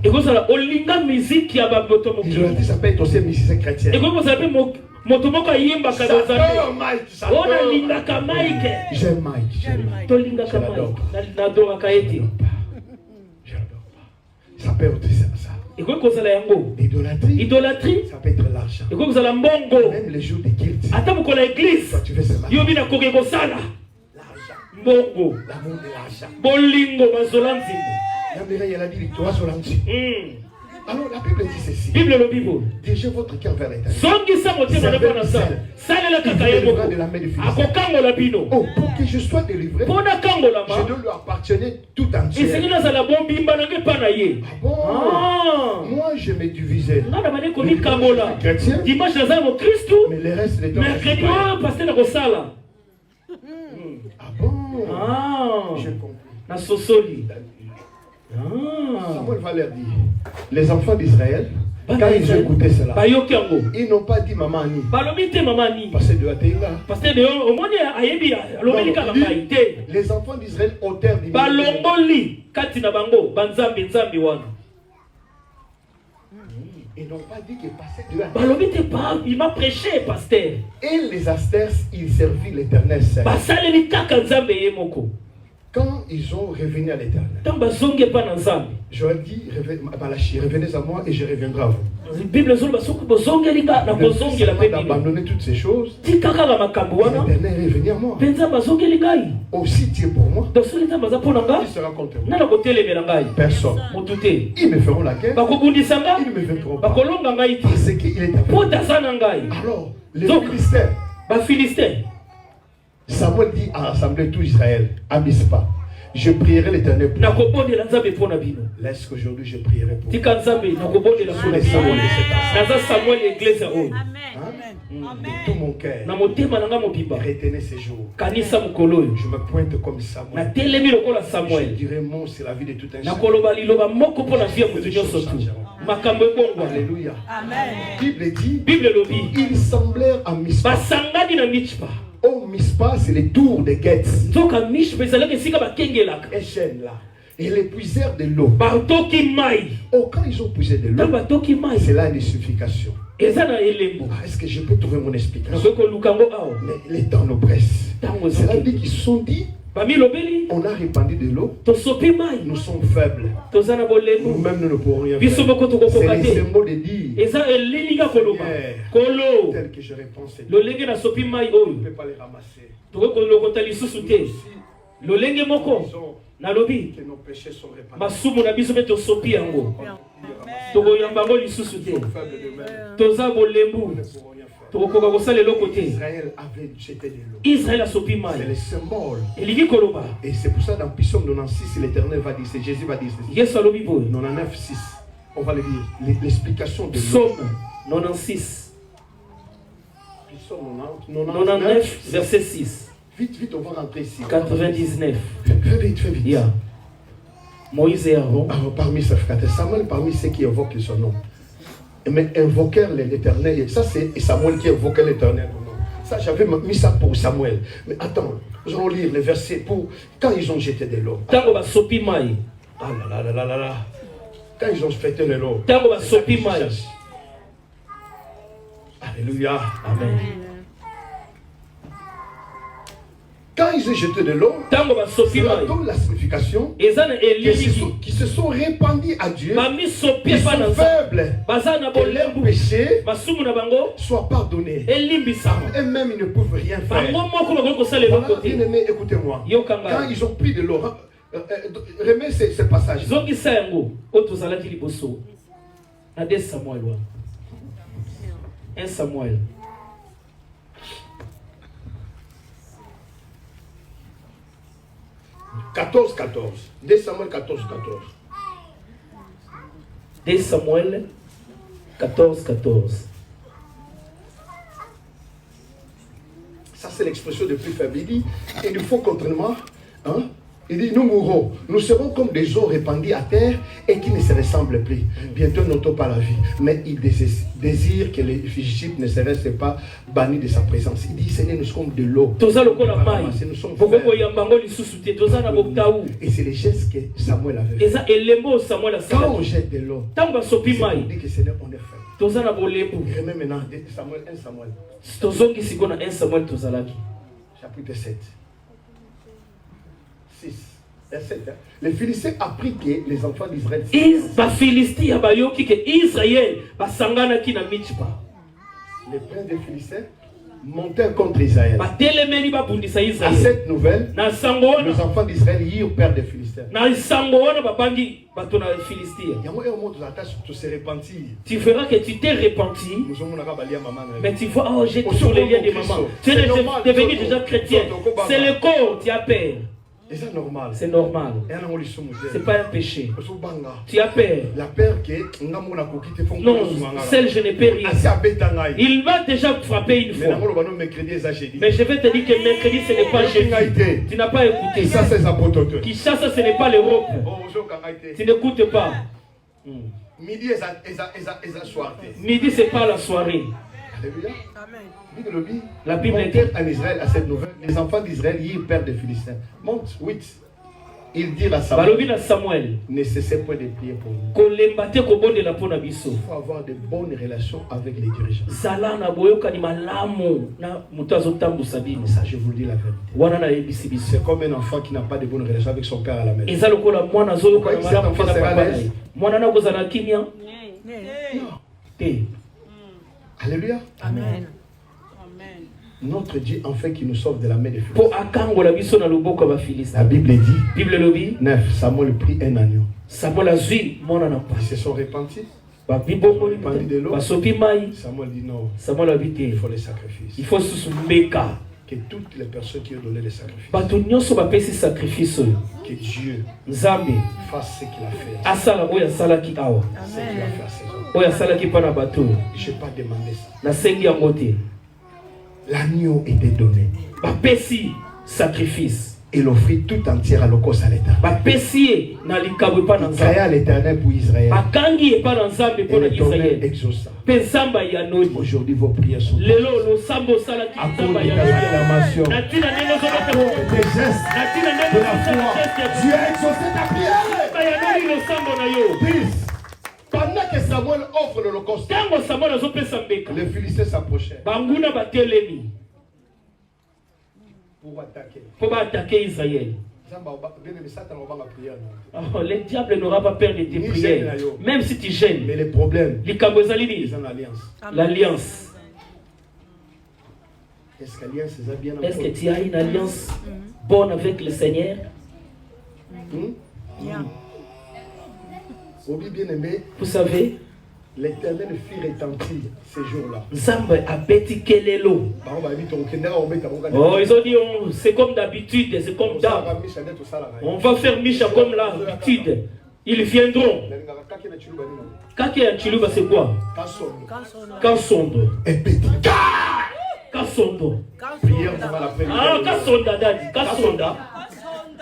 L'idolâtrie, ça peut être aussi la musique chrétienne. J'aime Mike. Ça peut être ça. L'idolâtrie, ça peut être l'argent. Même les jours des cultes. Toi, tu fais ça. L'amour de l'argent. Elle a dit victoire sur l'argent. Alors la Bible dit ceci. Dirigez votre cœur vers l'Éternel. De la main de Philistins. Oh, pour que je sois délivré, je dois lui appartenir tout entier. Ah bon? Moi je me divisais. Chrétien, mais le reste des temps, ah bon? J'ai compris. Samuel va leur dire, les enfants d'Israël, quand ils ont écouté cela, ils n'ont pas dit maman Annie. Parce que les enfants d'Israël ôtèrent du ils n'ont pas dit que passer de il m'a prêché, pasteur. Et les astères, ils servirent l'Éternel seul. Quand ils ont revenu à l'Éternel, j'aurais dit, revenez à moi et je reviendrai à vous. D'abandonner toutes ces choses, l'Éternel est revenu à moi. Aussi Dieu pour moi, qui sera contre moi? Personne. Ils me feront la guerre, ils ne me vaincront pas. Parce qu'il est avec moi. Alors, les Philistins, Samuel dit à l'assemblée tout Israël, à Mispa, je prierai l'Éternel pour vous. Laisse qu'aujourd'hui je prierai pour vous. De tout mon cœur, retenez ces jours. Je me pointe comme Samuel. Je dirai mon, c'est la vie de tout un chacun. Alléluia. Bible dit, ils semblèrent à Mispa. Oh, Mispa, c'est les tours des guettes. Échelle là. Et les puisèrent de l'eau. Oh, quand ils ont puisé de l'eau, c'est là une signification. Est-ce que je peux trouver mon explication? Mais les temps nous pressent. C'est-à-dire qu'ils se sont dit, on a répandu de l'eau, nous sommes faibles. Nous-mêmes, nous ne pourrons rien faire. C'est les symboles de dire, tel que je réponds, c'est Dieu. On ne peut pas les ramasser. Que nos péchés sont répandus. Israël avait jeté de l'eau. C'est le symbole. Et c'est pour ça dans Psaume 96, l'Éternel va dire, c'est Jésus va dire ceci. 99, 6. On va le lire. L'explication de Psaume 96. Psaume 99, verset 6. Vite, on va rentrer ici. 99. Fais vite. Yeah. Moïse et Aaron. Parmi ses frères, Samuel, parmi ceux qui évoquent son nom. Mais invoquèrent l'Éternel. Ça, c'est Samuel qui évoquait l'Éternel. Ça, j'avais mis ça pour Samuel. Mais attends, nous allons lire les versets pour quand ils ont jeté de l'eau. Ah là. Quand ils ont jeté de l'eau. Alléluia. Amen. Quand ils ont jeté de l'eau, cela donne la signification qui se sont répandus à Dieu, qui sont faibles, que leurs péchés soient pardonnés. Eux-mêmes, ils ne peuvent rien faire. Voilà, bien-aimés, écoutez-moi. Quand ils ont pris de l'eau, remets ce passage. 1 Samuel. 14. 2 Samuel 14. 2 Samuel 14. Ça, c'est l'expression de plus faible. Il dit, il nous faut contrairement, il dit, nous mourrons. Nous serons comme des eaux répandues à terre et qui ne se ressemblent plus. Bientôt, n'entend pas la vie. Mais il désire que les fugitifs ne se restent pas bannis de sa présence. Il dit, Seigneur, nous sommes de l'eau. Nous sommes frères. Et c'est les gestes que Samuel avait fait. Quand on jette de l'eau, on dit que Seigneur, on est frère. Et remets maintenant 1 Samuel. Chapitre 7. 6. Verset 7. Les Philistins apprirent que les enfants d'Israël. Les princes des Philistins montèrent contre Israël. À cette nouvelle, les enfants d'Israël irent perdre des Philistins. Tu verras que tu t'es repenti. Mais tu vois, oh, j'ai touché les liens de maman. Tu es devenu déjà chrétien. C'est le corps, tu as peur. C'est normal. C'est normal. C'est pas un péché. Tu as peur. La peur que non, celle je ne peux rien. Il m'a déjà frappé une fois. Mais je vais te dire que mercredi ce n'est pas jeudi. Tu n'as pas écouté. Qui chasse, ce n'est pas l'Europe. Tu n'écoutes pas. Midi c'est pas la soirée. Alléluia. Amen. La Bible dit en Israël à cette nouvelle, les enfants d'Israël y perdent des Philistins. Monte 8. Il dit à Samuel, ne cessez point de prier pour nous. Il faut avoir de bonnes relations avec les dirigeants. Ça, je vous le dis la vérité. C'est comme un enfant qui n'a pas de bonnes relations avec son père à la maison. Alléluia. Amen. Notre Dieu en fait qui nous sauve de la main des Philistins. La Bible dit 9. Samuel prit un agneau. Ils se sont repentis. De l'eau. Samuel dit non. Il faut les sacrifices. Il faut que toutes les personnes qui ont donné les sacrifices, que Dieu fasse ce qu'il a fait. Ce qu'il a fait à ses hommes. Je n'ai pas demandé ça. L'agneau était donné. Sacrifice. Il offrit tout entier à l'Holocauste à l'Éternel. Il créa l'Éternel pour Israël. Et l'Éternel exauça. Aujourd'hui, vos prières sont à cause de ta acclamations, à cause des gestes de la foi. Dieu a exaucé ta prière. 10. Pendant que Samuel offre l'Holocauste, les Philistins s'approchaient pour attaquer Israël. Oh, le diable n'aura pas peur de tes prières, même si tu gênes. Mais les problèmes, ils ont l'alliance. Est-ce que tu as une alliance bonne avec le Seigneur? Vous savez, l'Éternel fit retentir ces jours-là. Oh, ils ont dit, c'est comme d'habitude, c'est comme d'hab. On va faire Micha comme l'habitude. Ils viendront. Kake ya Chiluba, c'est quoi? Kassondo. Et petit. Kassondo. Prière dans la prière. Ah, Kassonda, Daddy. Kassonda.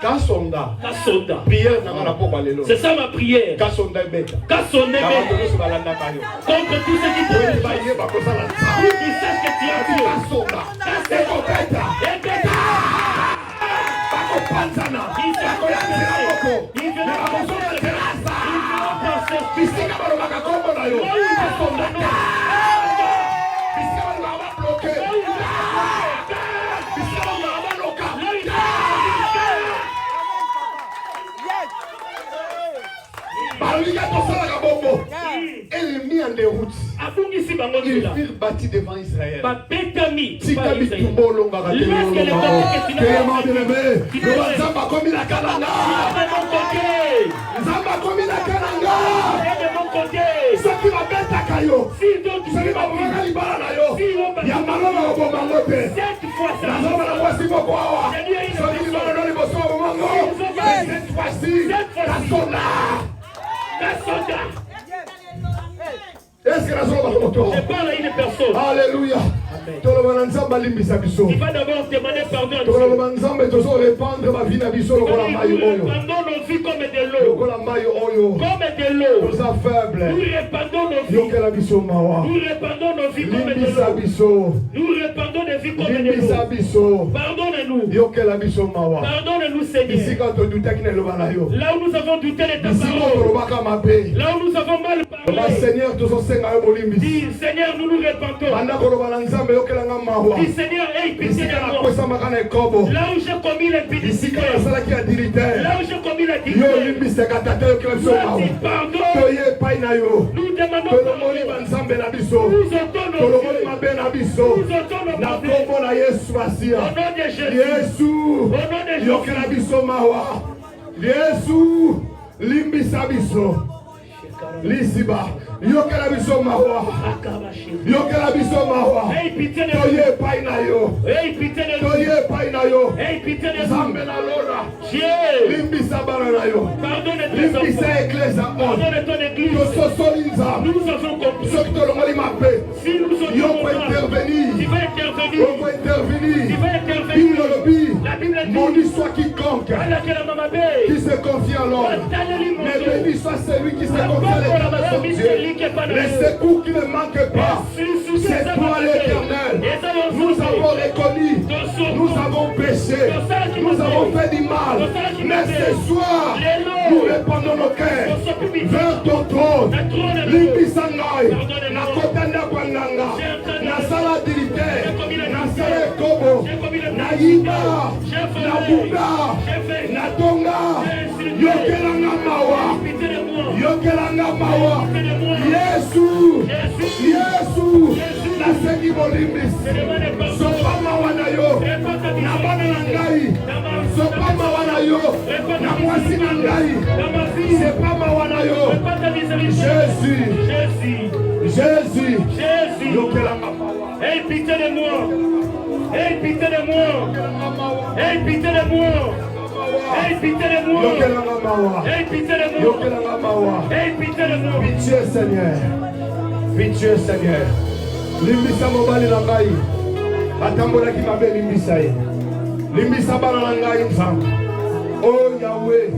Kasonda. Kasonda. Prière dans la pomme. C'est ça ma prière. Kasonda beta. Kasonda beta. Contre tous ceux qui te qui sachent que tu as Dieu. Kasonda. Kasonda. Elle est mise en déroute. Ils firent bâtir devant Israël. Est-ce que la je parle à une personne. Alléluia. Il va d'abord demander pardon à Dieu. Nous répandons nos vies comme de l'eau. Comme de l'eau. Nous répandons nos vies. Nous répandons nos vies comme de l'eau. Nous répandons nos vies comme de l'eau. Pardonne-nous. Pardonne-nous, Seigneur. Là où nous avons douté de ta parole. Là où nous avons mal parlé. Dis, Seigneur, nous nous répandons. Dis, Seigneur, aie pitié de moi. Là où j'ai commis l'impudicité. Là où j'ai commis la dignité. Pardon. Nous demandons pardon. Nous entendons nos vies. Nous entendons nos vies. Au nom de Jésus. Au nom de Jésus. Limbisa biso. Lisiba. Yokela biso mawa. Yokela biso mawa. Toye paina yo. Toye paina yo. Zambe na lora. Limbisa barana yo. Limbisa église en on. Tososolinza. Nous avons compris. Ceux qui te l'ont dit ma paix. Si nous sommes intervenir. Tu vas intervenir. On va intervenir. Tu vas intervenir. La Bible dit. Maudit soit quiconque qui se confie à l'homme. Mais béni soit celui qui se confie à l'éternel son Dieu. Les secours qui ne manquent pas, c'est toi l'éternel. Nous avons reconnu, nous avons péché, nous avons fait du mal. Mais ce soir, nous répandons nos cœurs vers ton trône. Limbisangai, na kotanda kwananga, na sala dirite, na sala kobo, na yiba, na buga, na tonga, yokelanga mawa, yokelanga mawa. Yesu, na sengi bolimbis, sopa mawa na yo, na bana na ngai, sopa mawa na yo, na mwasi na ngai, sepa mawa na yo. Jésus, yokelanga mawa. Aie pitié de moi. Aie pitié de moi. Aie pitié de moi. Aie pitié de moi. Aie pitié de moi. Aie pitié de moi. Pitié Seigneur. Pitié Seigneur. Limbisa mobali na ngai. Atambola ki mabe limbisa ye. Limbisa bana na ngai nzambe. Oh Yahweh.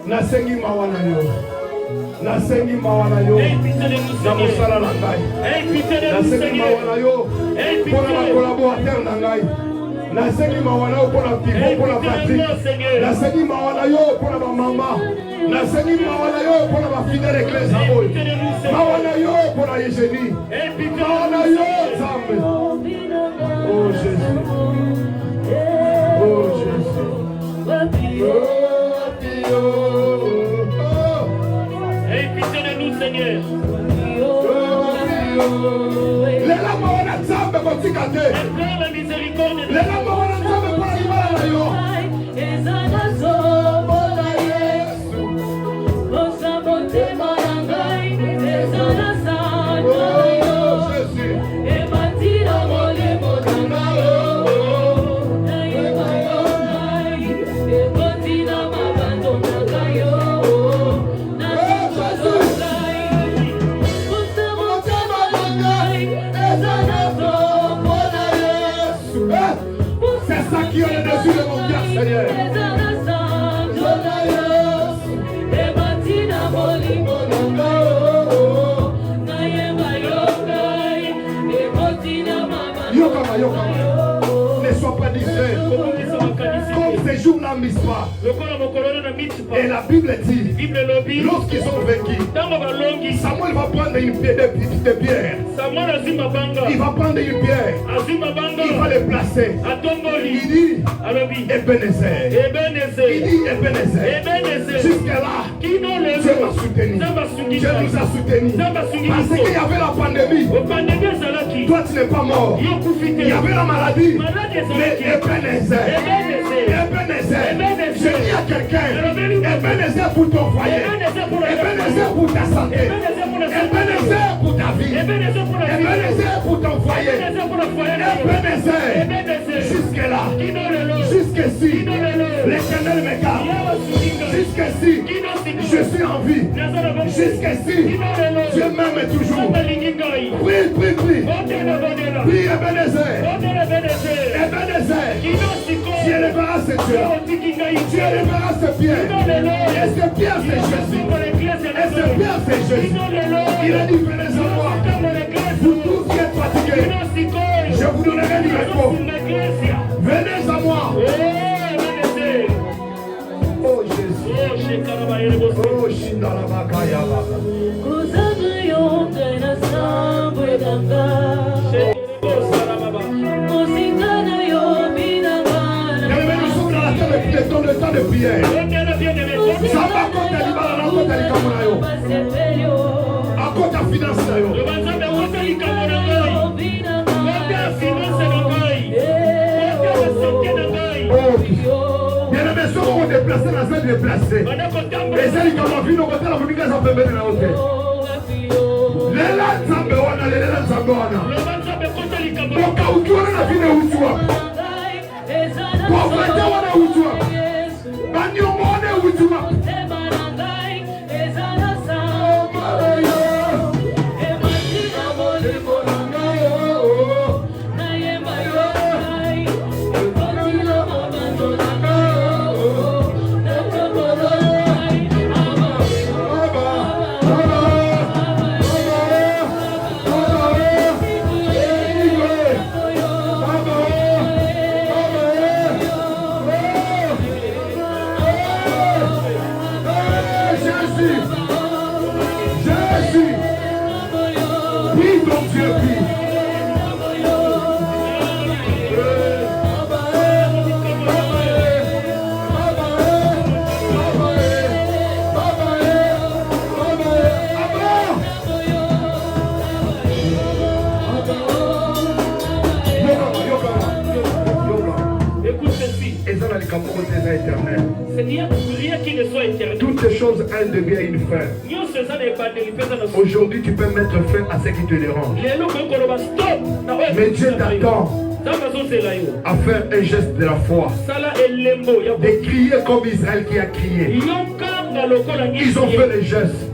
Nasengi mawa na yo. Nasengi mawa na yo. Na mosala na ngai. Nasengi mawa na yo. Pona na collaborateur na ngai. Nasengi mawa na yo pona Thibaut, pona Patrick. Nasengi mawa na yo pona ba mama. Nasengi mawa na yo pona ba fidèle église oyo. Mawa na yo pona Eugénie. Mawa na yo Nzambe. Oh Jésus. Oh Jésus. Aie pitié de nous, Seigneur. Lela mawa na Nzambe kotika te. Implore la miséricorde de Dieu. Lela mawa na Nzambe pona libala na yo. jour-là misent pas. Et la Bible dit, lorsqu'ils ont vaincu, Samuel va prendre une pierre. Il va prendre une pierre. Il va les placer. Il dit Ebenezer. Il dit Ebenezer. Jusque-là, Dieu m'a soutenu. Dieu nous a soutenus. Parce qu'il y avait la pandémie. Toi, tu n'es pas mort. Il y avait la maladie. Mais Ebenezer. Je dis à quelqu'un, Ebenezer pour ton foyer. Ebenezer pour ta santé. Ebenezer pour ta vie. Ebenezer pour ton foyer. Ebenezer. Jusque-là. Jusqu'ici. L'Éternel me garde. Jusqu'ici. Je suis en vie. Jusqu'ici. Dieu m'aime toujours. Prie. Prie Ebenezer. Tu élèveras ce Dieu. Tu élèveras ce Pierre. Et ce Pierre c'est Jésus. Et ce Pierre c'est Jésus. Il a dit venez à moi. Vous tous qui êtes fatigués, je vous donnerai du repos. Venez à moi. Oh Jésus. Oh Shindarabakayaba. Le temps de prière. Ça va contre les balles, contre les camonayo. À contre la finance. Bien aimé, ceux qui ont déplacé, la zone déplacée. Et celles qui ont vu nos côtés, la famille qui ont fait la hauteur. Les langues zambewana, les langues zambewana. Donc, quand tu as la vie de Outoua, pauvreté, on a Outoua. Banyomone Outoua. Toutes ces choses, elles deviennent une fin. Aujourd'hui, tu peux mettre fin à ce qui te dérange. Mais Dieu t'attend à faire un geste de la foi. De crier comme Israël qui a crié. Ils ont fait les gestes.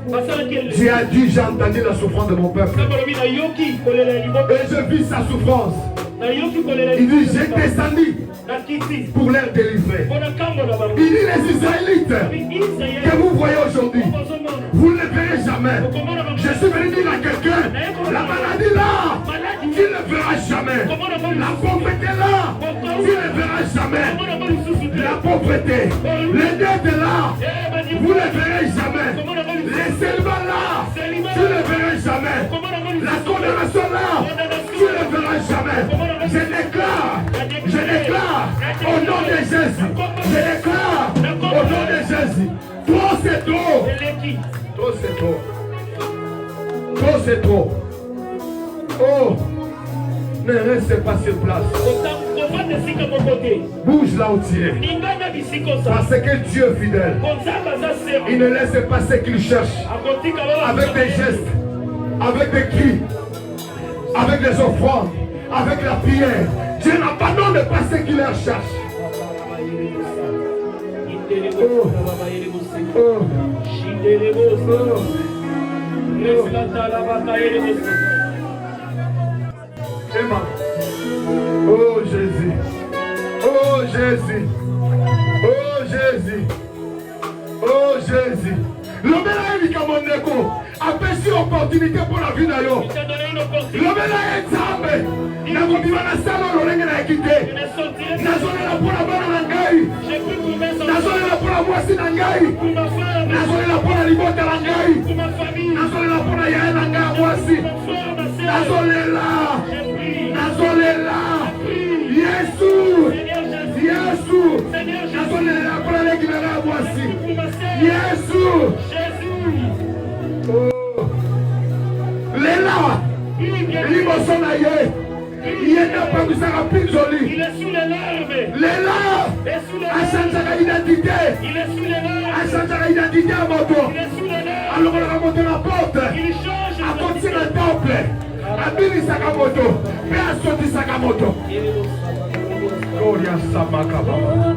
Dieu a dit, j'ai entendu la souffrance de mon peuple. Et je vis sa souffrance. Il dit, j'ai descendu pour les délivrer. Il dit, les Israélites que vous voyez aujourd'hui, vous ne les verrez jamais. Je suis venu dire à quelqu'un, la maladie là, tu ne le verras jamais. La pauvreté là, tu ne le verras jamais. La pauvreté, les dettes là, vous ne les verrez jamais. Les célibats là, tu ne les verras jamais. La condamnation là, tu ne le verras jamais. Je déclare au nom de Jésus. Je déclare au nom de Jésus. Trop c'est trop. Trop c'est trop. Trop c'est trop. Oh, ne reste pas sur place. Bouge là où tu es. Parce que Dieu est fidèle. Il ne laisse pas ce qu'il cherche. Avec des gestes, avec des cris, avec des offrandes, avec la prière. Dieu n'abandonne pas ce qu'il leur cherche. Oh Jésus. Oh Jésus. Oh Jésus. Oh Jésus. L'homme est a une opportunité pour la vie d'ailleurs. L'homme est J'ai cru que na mwasi na ngai. Nazolela pona libota na ngai. Nazolela pona yae na ngai mwasi. Nazolela. Nazolela. Yesu. Yesu. Nazolela pona leki na ngai mwasi. Yesu. Lela. Liboso na ye. Il est sous les larmes. Les larmes. A changé l'identité. Il est sous les larmes. A changé l'identité à moto. Il est sous les larmes. Alors on a monté la porte. Il change. A continué le temple. A bini Sakamoto. Mais a sorti Sakamoto. Gloria Samaka Baba.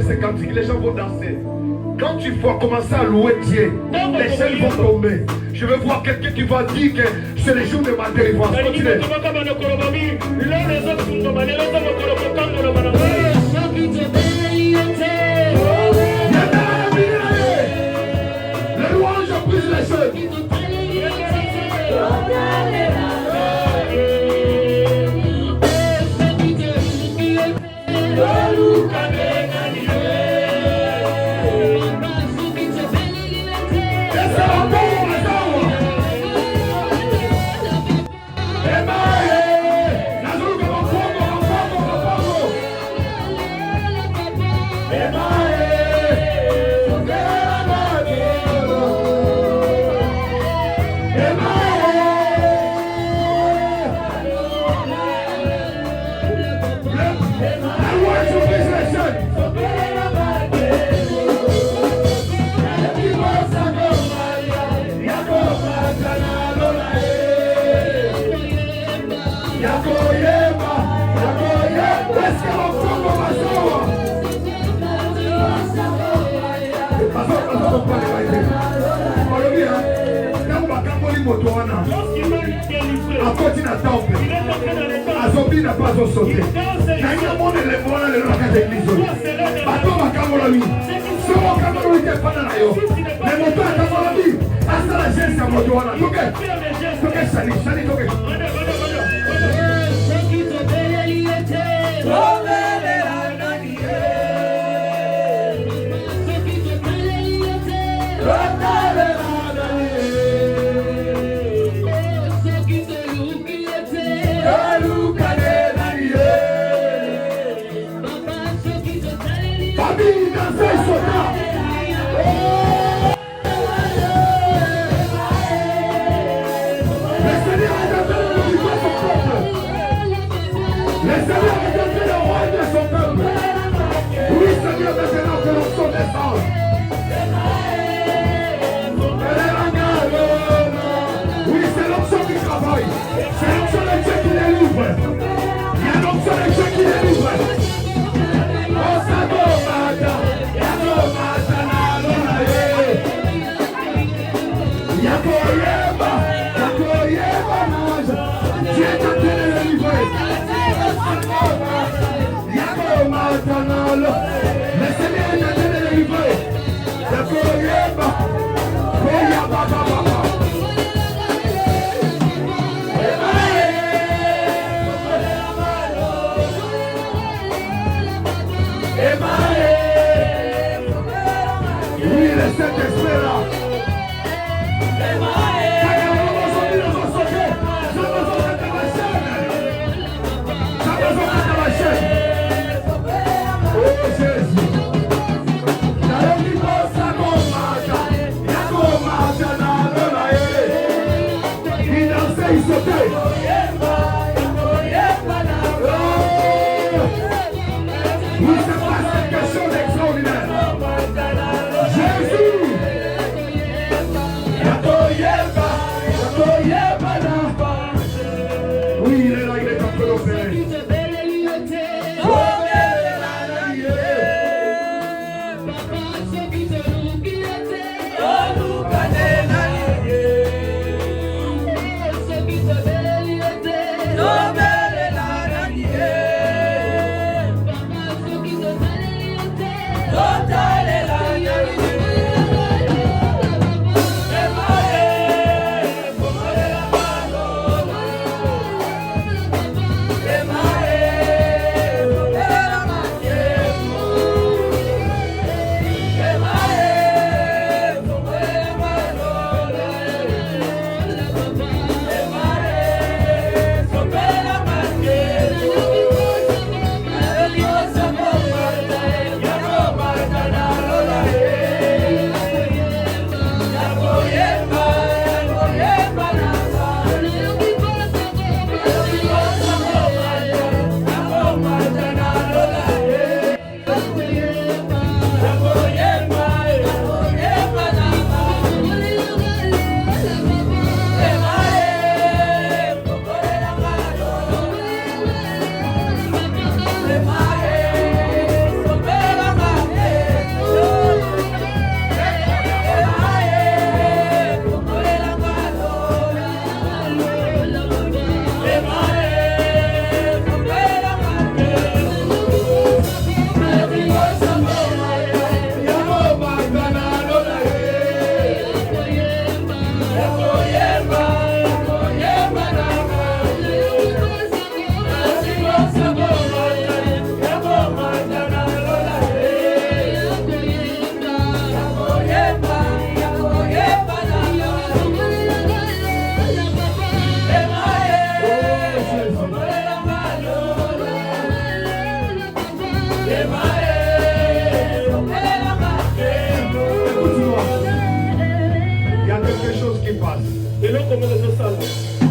Ces cantiques, les gens vont danser. Quand tu vas commencer à louer Dieu, les chaînes vont tomber. Je veux voir quelqu'un qui va dire que c'est le jour de ma délivrance. Continuez. Les louanges brisent les chaînes. Akoti na temple. Azobi na pas sauté. Nanya mone le mona le rakate église. Bato bakamola mi. Soko kamola te fana na yo. Le moto akamola mi. Asa la jeune sa moto wana. Toke. Toke sali toke. Le Seigneur Le Seigneur est devenu le roi de son peuple. Oui, Seigneur, maintenant que l'onction descend. Oui, c'est l'onction qui travaille. C'est l'onction de Dieu qui délivre. Il y a l'onction de Dieu qui délivre. Oh, ça va, Dieu est en train de délivrer. Le Seigneur est en train de délivrer. Oui, le Saint-Esprit là.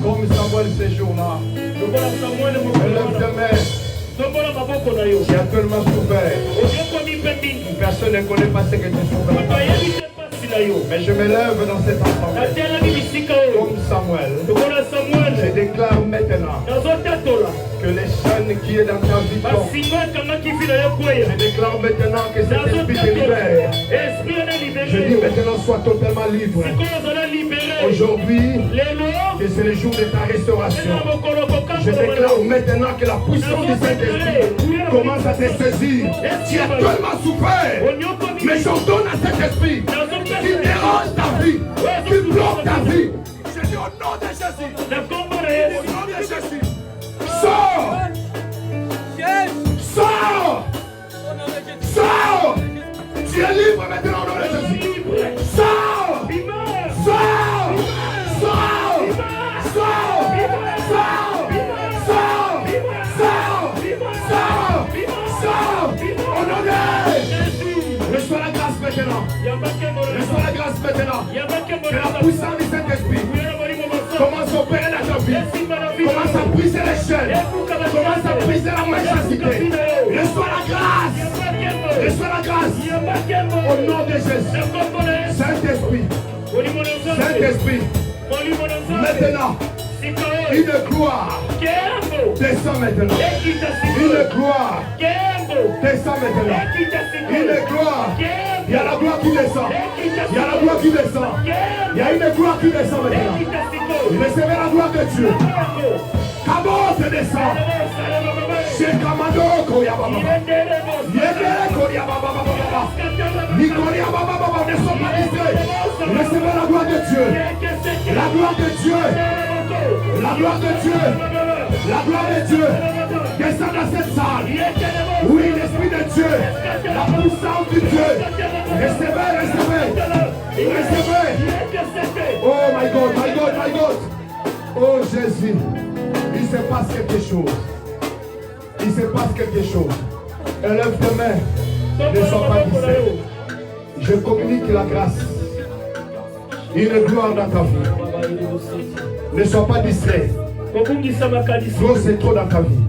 Comme Samuel ces jours-là, tu as tellement souffert. Personne ne connaît pas ce que tu souffres. Mais je me lève dans cette assemblée comme Samuel. Je déclare maintenant que les chaînes qui est dans ta vie tombent. Je déclare maintenant que cet esprit te libère. Je dis maintenant sois totalement libre. Aujourd'hui, que c'est le jour de ta restauration. Je déclare maintenant que la puissance du Saint-Esprit commence à te saisir. Tu as tellement souffert, mais j'ordonne à cet esprit qui dérange ta vie, qui bloque ta vie. Je dis au nom de Jésus, au nom de Jésus, sors, sors, sors. Tu es libre maintenant au nom de Jésus. Sors, sors, sors, sors, sors, sors, sors, sors, au nom de Jésus. Reçois la grâce maintenant. Reçois la grâce maintenant. Que la puissance du Saint-Esprit commence à opérer dans ta vie. Commence à briser les chaînes. Commence à briser la méchanceté. Reçois la grâce. Reçois la grâce. Au nom de Jésus. Saint-Esprit. Saint-Esprit. Maintenant. Une gloire descend maintenant. Une gloire descend maintenant. Une gloire. Il y a la gloire qui descend. Il y a la gloire qui descend. Il y a une gloire qui descend maintenant. Recevez la gloire de Dieu. Comment te descend? Chez Kamado Koyababa. Yedele Koyababa. Nikoria Baba. Ne sont pas distraits. Recevez la gloire de Dieu. La gloire de Dieu. La gloire de Dieu. La gloire de Dieu. Descend dans cette salle. Oui, l'Esprit de Dieu. La puissance de Dieu. Recevez. Oh my God. Oh Jésus. Il se passe quelque chose. Élève tes mains. Ne sois pas distrait. Je communique la grâce. Une gloire dans ta vie. Ne sois pas distrait. Trop c'est trop dans ta vie.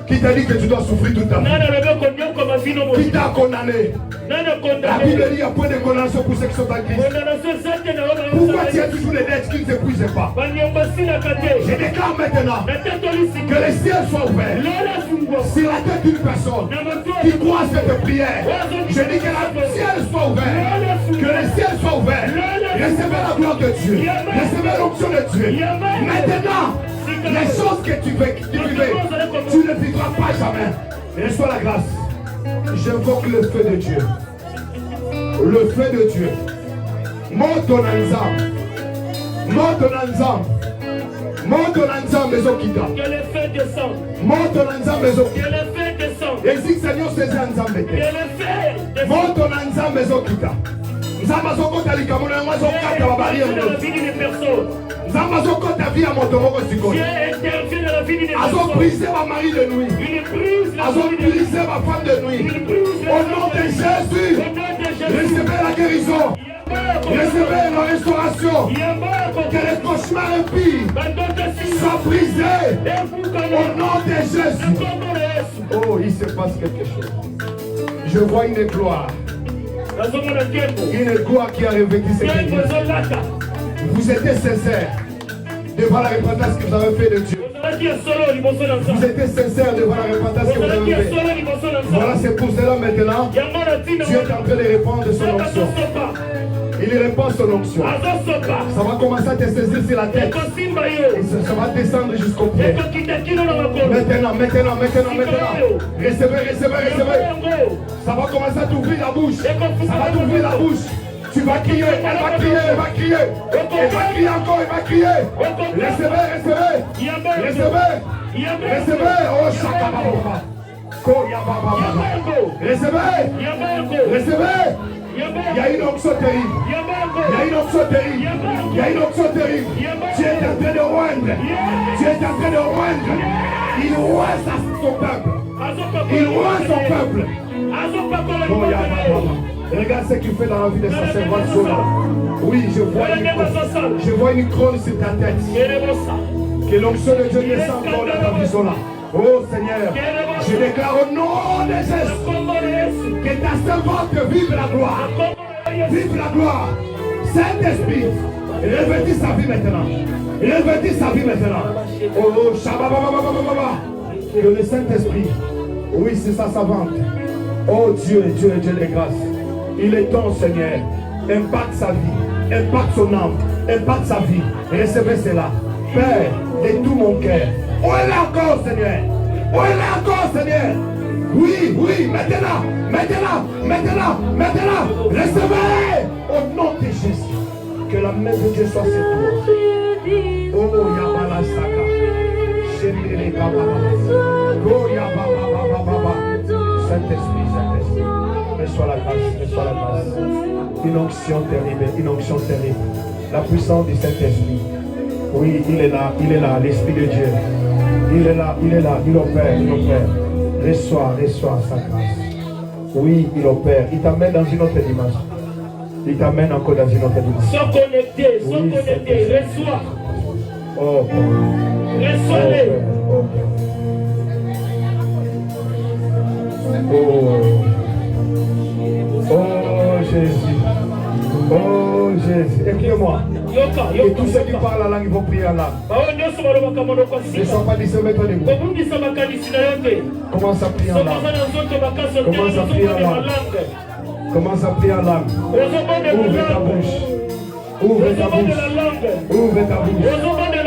Qui t'a dit que tu dois souffrir toute ta vie? Qui t'a condamné? La Bible dit qu'il y a point de condamnation pour ceux qui sont en Christ. Pourquoi tu as toujours les dettes qui ne s'épuisent pas? Je déclare maintenant que les ciels soient ouverts sur la tête d'une personne qui croit à cette prière. Je dis que le ciel soit ouvert. Que les ciels soient ouverts. Recevez la gloire de Dieu. Recevez l'onction de Dieu. Maintenant, les choses que tu veux, tu ne vivras pas jamais. Reçois la grâce. J'invoque le feu de Dieu. Le feu de Dieu. Monte ton ensemble. Monte ton ensemble, maison Kita. Que le feu descende. Monte ton ensemble, maison Kita. Que le feu descende. Existe Seigneur ces ensemble. Que le feu descende. Monte ton ensemble, maison Kita. Nous avons encore ta licamoune, nous avons encore ta barrière. Dieu intervient dans la vie d'une personne. Nous avons encore ta vie à mon tombeau. Dieu intervient dans la vie d'une personne. Ils ont brisé ma mari de nuit. Ils ont brisé ma femme de nuit. Au nom de Jésus, recevez la guérison. Recevez la restauration. Que les cauchemars impies soient brisés. Au nom de Jésus. Oh, il se passe quelque chose. Je vois une gloire. Une gloire qui a revêtu cette église. Vous étiez sincère devant la repentance que vous avez fait de Dieu. Vous étiez sincère devant la repentance que vous avez fait. Voilà, c'est pour cela maintenant, Dieu est en train de répondre son onction. Il répond son onction. Ça va commencer à te saisir sur la tête. Et ça va descendre jusqu'au pied. Maintenant. Recevez. Ça va commencer à t'ouvrir la bouche. Ça va t'ouvrir la bouche. Tu vas crier, elle va crier. Elle va crier encore, elle va crier. Recevez. Oh, Shakababa. Recevez. Il y a une onction terrible. Tu es en train de oindre. Il oint son peuple. Regarde ce qu'il fait dans la vie de sa servante Zola. Oui, je vois une couronne sur ta tête. Que l'onction de Dieu descende dans ta vie Zola. Oh Seigneur, je déclare au nom de Jésus que ta servante vive la gloire. Vive la gloire. Saint-Esprit, revêtis sa vie maintenant. Oh, Shababababababa. Que le Saint-Esprit, oui, c'est sa savante. Oh Dieu de grâce. Il est ton Seigneur. Impacte sa vie, impacte son âme, impacte sa vie. Recevez cela. Père, de tout mon cœur. Où est là encore, Seigneur? Oui, maintenant. Recevez au nom de Jésus. Que la main de Dieu soit sur toi. Oh, Yabala Saka. Shemele Kabala. Oh, Yababa. Saint-Esprit. Reçois la grâce. Une onction terrible. La puissance du Saint-Esprit. Oui, il est là, l'Esprit de Dieu. Il est là, il opère. Reçois sa grâce. Oui, il opère. Il t'amène dans une autre dimension. Il t'amène encore dans une autre dimension. Sois connecté, reçois. Oh, Reçois-les. Oh Jésus. Oh Jésus. Écoutez-moi. Et tous ceux qui parlent la langue, ils vont prier en langue. Ne sois pas dit se mettre debout. Commence à prier en langue. Commence à prier en langue. Commence à prier en langue. Ouvre ta bouche. Ouvre ta bouche. Ouvre ta bouche.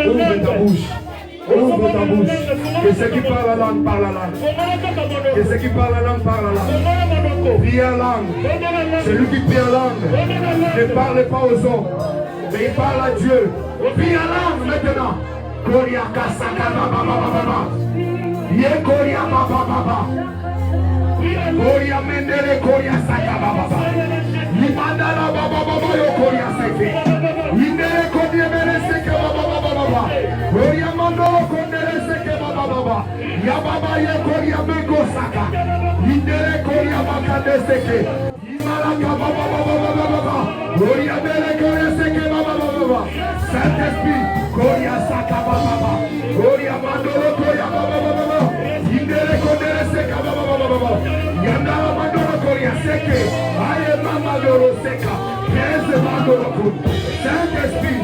Ouvre ta bouche. Ouvre ta bouche. Que ceux qui parlent la langue parlent la langue. Que ceux qui parlent la langue parlent la langue. Prie en langue. Celui qui prie en langue ne parle pas aux hommes, mais il parle à Dieu. Prie en langue maintenant. Koria kasaka baba baba baba. Ye koria baba baba. Koria mendele koria saka baba baba. Imandala baba baba yo koria seke. Indele koria mele seke baba baba baba. Koria mandolo kondele seke baba baba. Ya baba ye koria mengo saka. Indele koria makande seke. Imalaka baba baba baba baba. Koria mele koria seke baba baba baba. Saint-Esprit, koria saka baba baba. Koria mandolo koria baba baba baba. Indele kondele seke baba baba baba. Yandala mandolo koria seke. Aye mama doro seka. Kese mandolo kun. Saint-Esprit,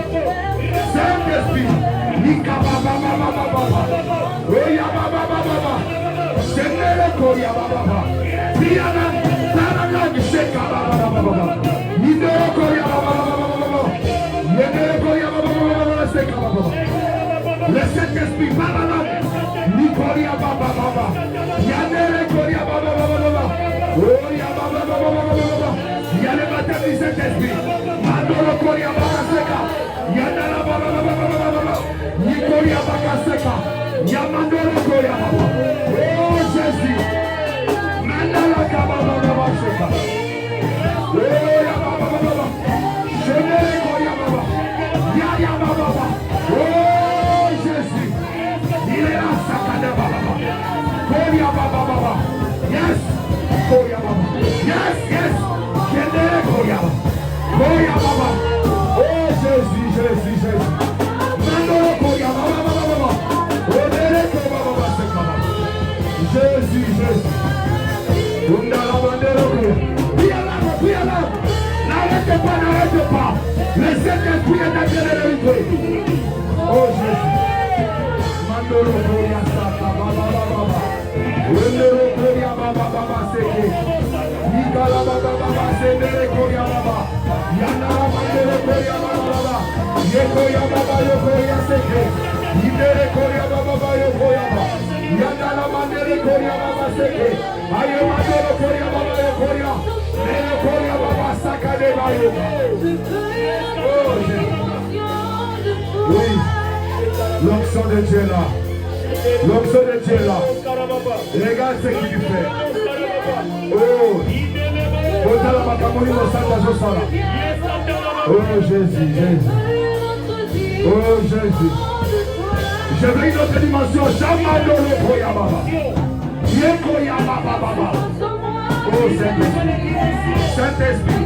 Saint-Esprit. Nika baba baba baba. Koria baba baba baba. Sendele koria baba baba. Piana, tarana seka baba baba baba. Indele koria baba baba baba. Yendele koria baba baba seka baba baba. Le Saint-Esprit baba. Nikoria baba baba. Yandele koria baba baba baba. Koria baba baba baba. Yale baptême du Saint-Esprit. Mandolo koria baba seka. Yandala baba baba baba. Nikoria baba seka. Yamandolo koria baba. Oh Jésus. Mandala baba baba seka. Koria baba baba. Shemele koria baba. Yaya baba baba. Oh Jésus. Il est là, Sakada baba. Koria baba baba. Yes. Koria baba. Yes, yes. Shemele koria baba. Koria baba. Oh Jésus, Jésus, Jésus. Mandolo koria baba baba. Odele koria baba seka baba. Jésus, Jésus. Undala bandero koria. Prie là. N'arrêtez pas. Le Saint-Esprit est à libérer. Oh Jésus. Mandolo koria saka baba baba. Ondolo koria baba baba seke. Nikala baba baba sendele koria baba. Yandala mandolo koria baba baba. Ye koria baba yo koria seke. Indele koria baba baba yo koria baba. Yandala mandele koria baba seke. Ayo mandolo koria baba yo koria. Nele koria baba saka de bayo. Oh Jésus. Oui. L'onction de Dieu là. L'onction de Dieu là. Regarde ce qu'il fait. Oh. Oh Jésus, Jésus. Oh Jésus. Je veux une autre dimension. Chamadolo Koyababa. Yekoyababa. Oh Saint-Esprit. Saint-Esprit.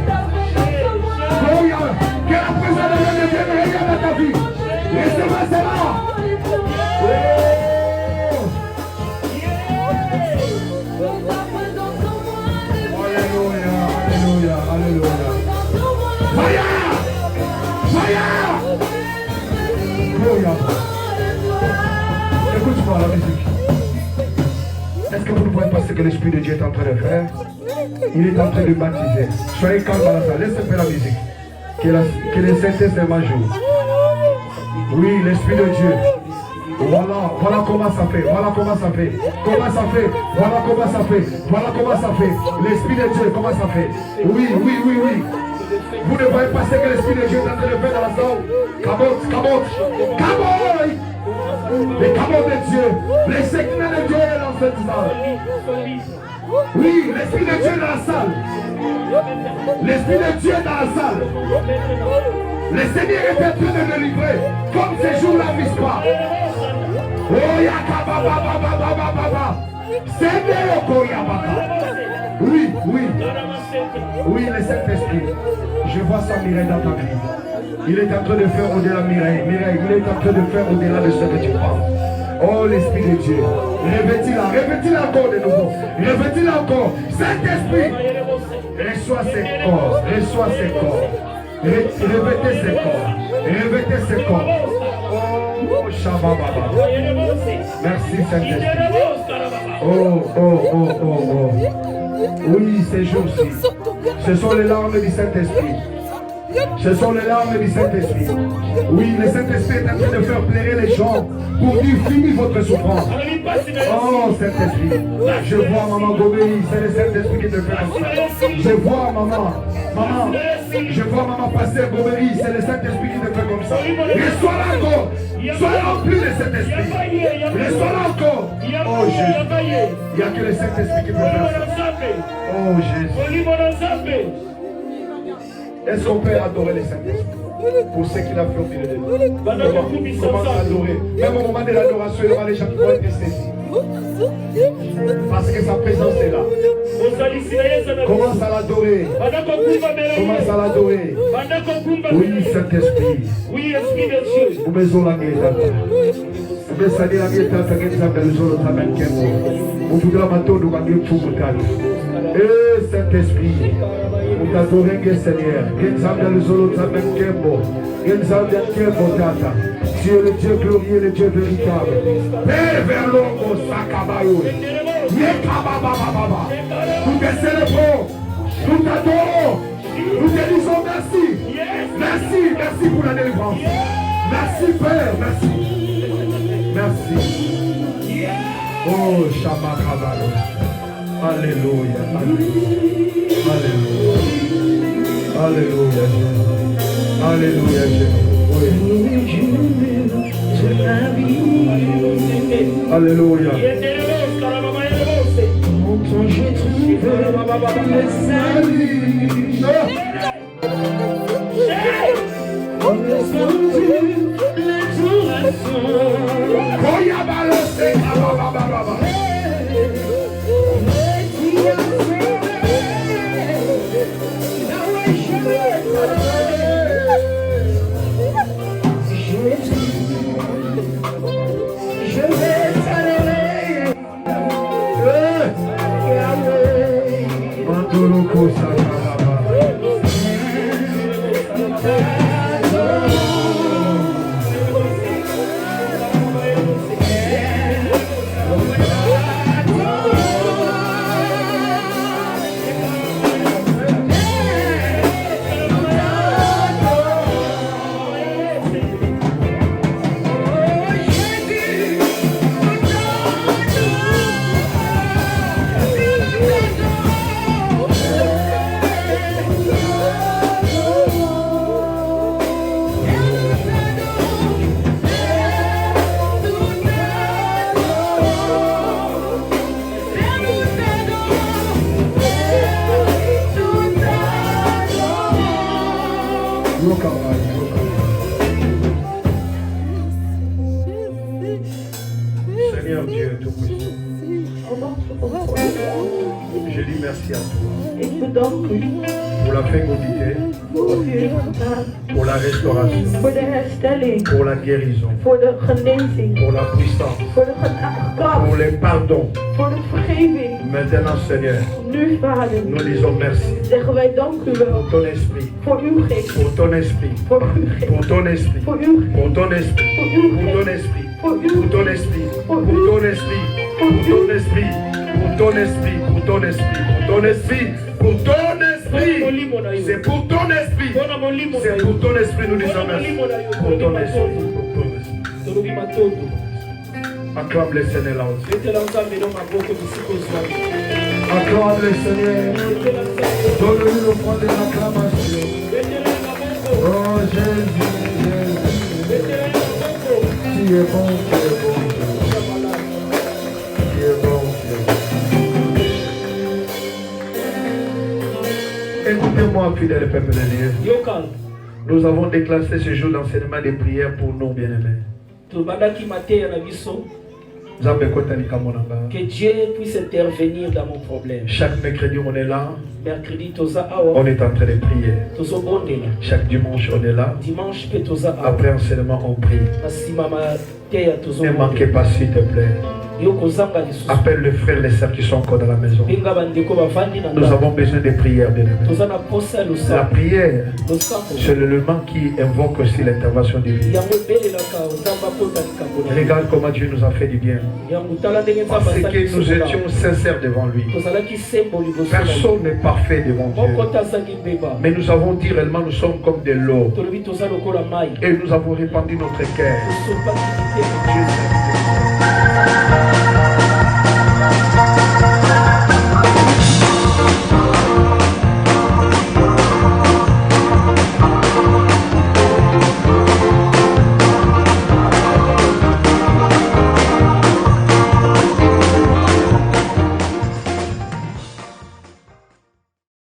Que la présence de Dieu devienne dans ta vie. Laissez-moi cela. Alléluia, alléluia. Fire! Fire! Écoute-moi la musique. Est-ce que vous ne voyez pas ce que l'Esprit de Dieu est en train de faire? Il est en train de baptiser. Soyez calme à la salle. Laissez faire la musique. Que le Saint-Esprit joue. Oui, l'Esprit de Dieu. Voilà comment ça fait. Voilà comment ça fait. Comment ça fait. Voilà comment ça fait. Voilà comment ça fait. L'Esprit de Dieu, comment ça fait. Oui. Vous ne voyez pas ce que l'Esprit de Dieu est en train de faire dans la salle. Cabote. Les cabotes de Dieu. Les séquins de Dieu dans cette salle. Oui, l'Esprit de Dieu est dans la salle. L'Esprit de Dieu est dans la salle. Le Seigneur est en train de le livrer. Comme ces jours-là, n'est-ce pas? Oh, Yakababa. Oui, oui. Oui, le Saint-Esprit. Je vois ça, Mireille, dans ta vie. Il est en train de faire au-delà, Mireille. Mireille, il est en train de faire au-delà de ce que tu penses. Oh, l'Esprit de Dieu. Répétez-la encore de nouveau. Répétez-la encore. Saint-Esprit, reçois ses corps. Reçois ses corps. Répétez ses corps. Répétez ses corps. Oh, Shabababa. Merci, Saint-Esprit. Oh. Oui, ces jours-ci, ce sont les larmes du Saint-Esprit. Ce sont les larmes du Saint-Esprit. Oui, le Saint-Esprit est en train de faire pleurer les gens pour dire fini votre souffrance. Oh, Saint-Esprit, je vois maman Gobéry, c'est le Saint-Esprit qui te fait ça. Je vois maman, je vois maman passer Gobéry, c'est le Saint-Esprit qui te fait comme ça. Reçois-la encore, sois rempli de Saint-Esprit. Reçois-la encore. Oh Jésus, il n'y a que le Saint-Esprit qui peut faire ça. Oh Jésus. Est-ce qu'on peut adorer le Saint-Esprit pour ce qu'il a fait au fil de nous? Comment adorer? Même au moment de l'adoration, il y aura les gens qui vont être saisis. Parce que sa présence est là. Commence à l'adorer. Commence à l'adorer. Oui, Saint-Esprit. Oui, Esprit de Dieu. Vous maison la guerre. Vous me salez la guerre. Vous pouvez la mater au baguette pour vous calmer. Eh, Saint-Esprit. Nous t'adorons, Seigneur. Tu es le Dieu glorieux, le Dieu véritable. Père vers l'ombre, Sakabayo. Nous te célébrons, nous t'adorons, nous te disons merci. Merci pour la délivrance. Merci Père, merci. Merci. Oh, Shabbat Kabalo. Alléluia. Alléluia. Alléluia. Alléluia. Quand j'ai trouvé le salut, Seigneur Dieu Tout-Puissant, je dis merci à toi pour la fécondité, pour la restauration, pour la guérison, pour la puissance, pour les pardons. Maintenant, Seigneur, nous disons merci pour ton esprit, pour ton esprit, pour ton esprit, pour ton esprit, pour ton esprit, pour ton esprit, pour ton esprit, pour ton esprit, pour ton esprit, pour ton esprit, pour ton esprit, pour ton esprit. C'est pour ton esprit. C'est pour ton esprit, nous disons merci. Pour ton esprit, pour ton esprit. Acclame le Seigneur là aussi. Acclame le Seigneur. Donne-lui le point de l'acclamation. Oh Jésus, Tu es bon, tu es bon. Tu es bon, tu es bon. Écoutez-moi, fidèle peuple de Dieu. Nous avons déclassé ce jour d'enseignement des prières pour nos bien-aimés. Que Dieu puisse intervenir dans mon problème. Chaque mercredi, on est là. Mercredi, on est en train de prier. Chaque dimanche, on est là. Après enseignement, on prie. Ne manquez pas, s'il te plaît. Appelle les frères et les sœurs qui sont encore dans la maison. Nous avons besoin de prières, bien-aimés. La prière, c'est l'élément qui invoque aussi l'intervention divine. Regarde comment Dieu nous a fait du bien. Parce que nous étions sincères devant lui. Personne n'est parfait devant Dieu. Mais nous avons dit réellement, nous sommes comme de l'eau. Et nous avons répandu notre cœur. Dieu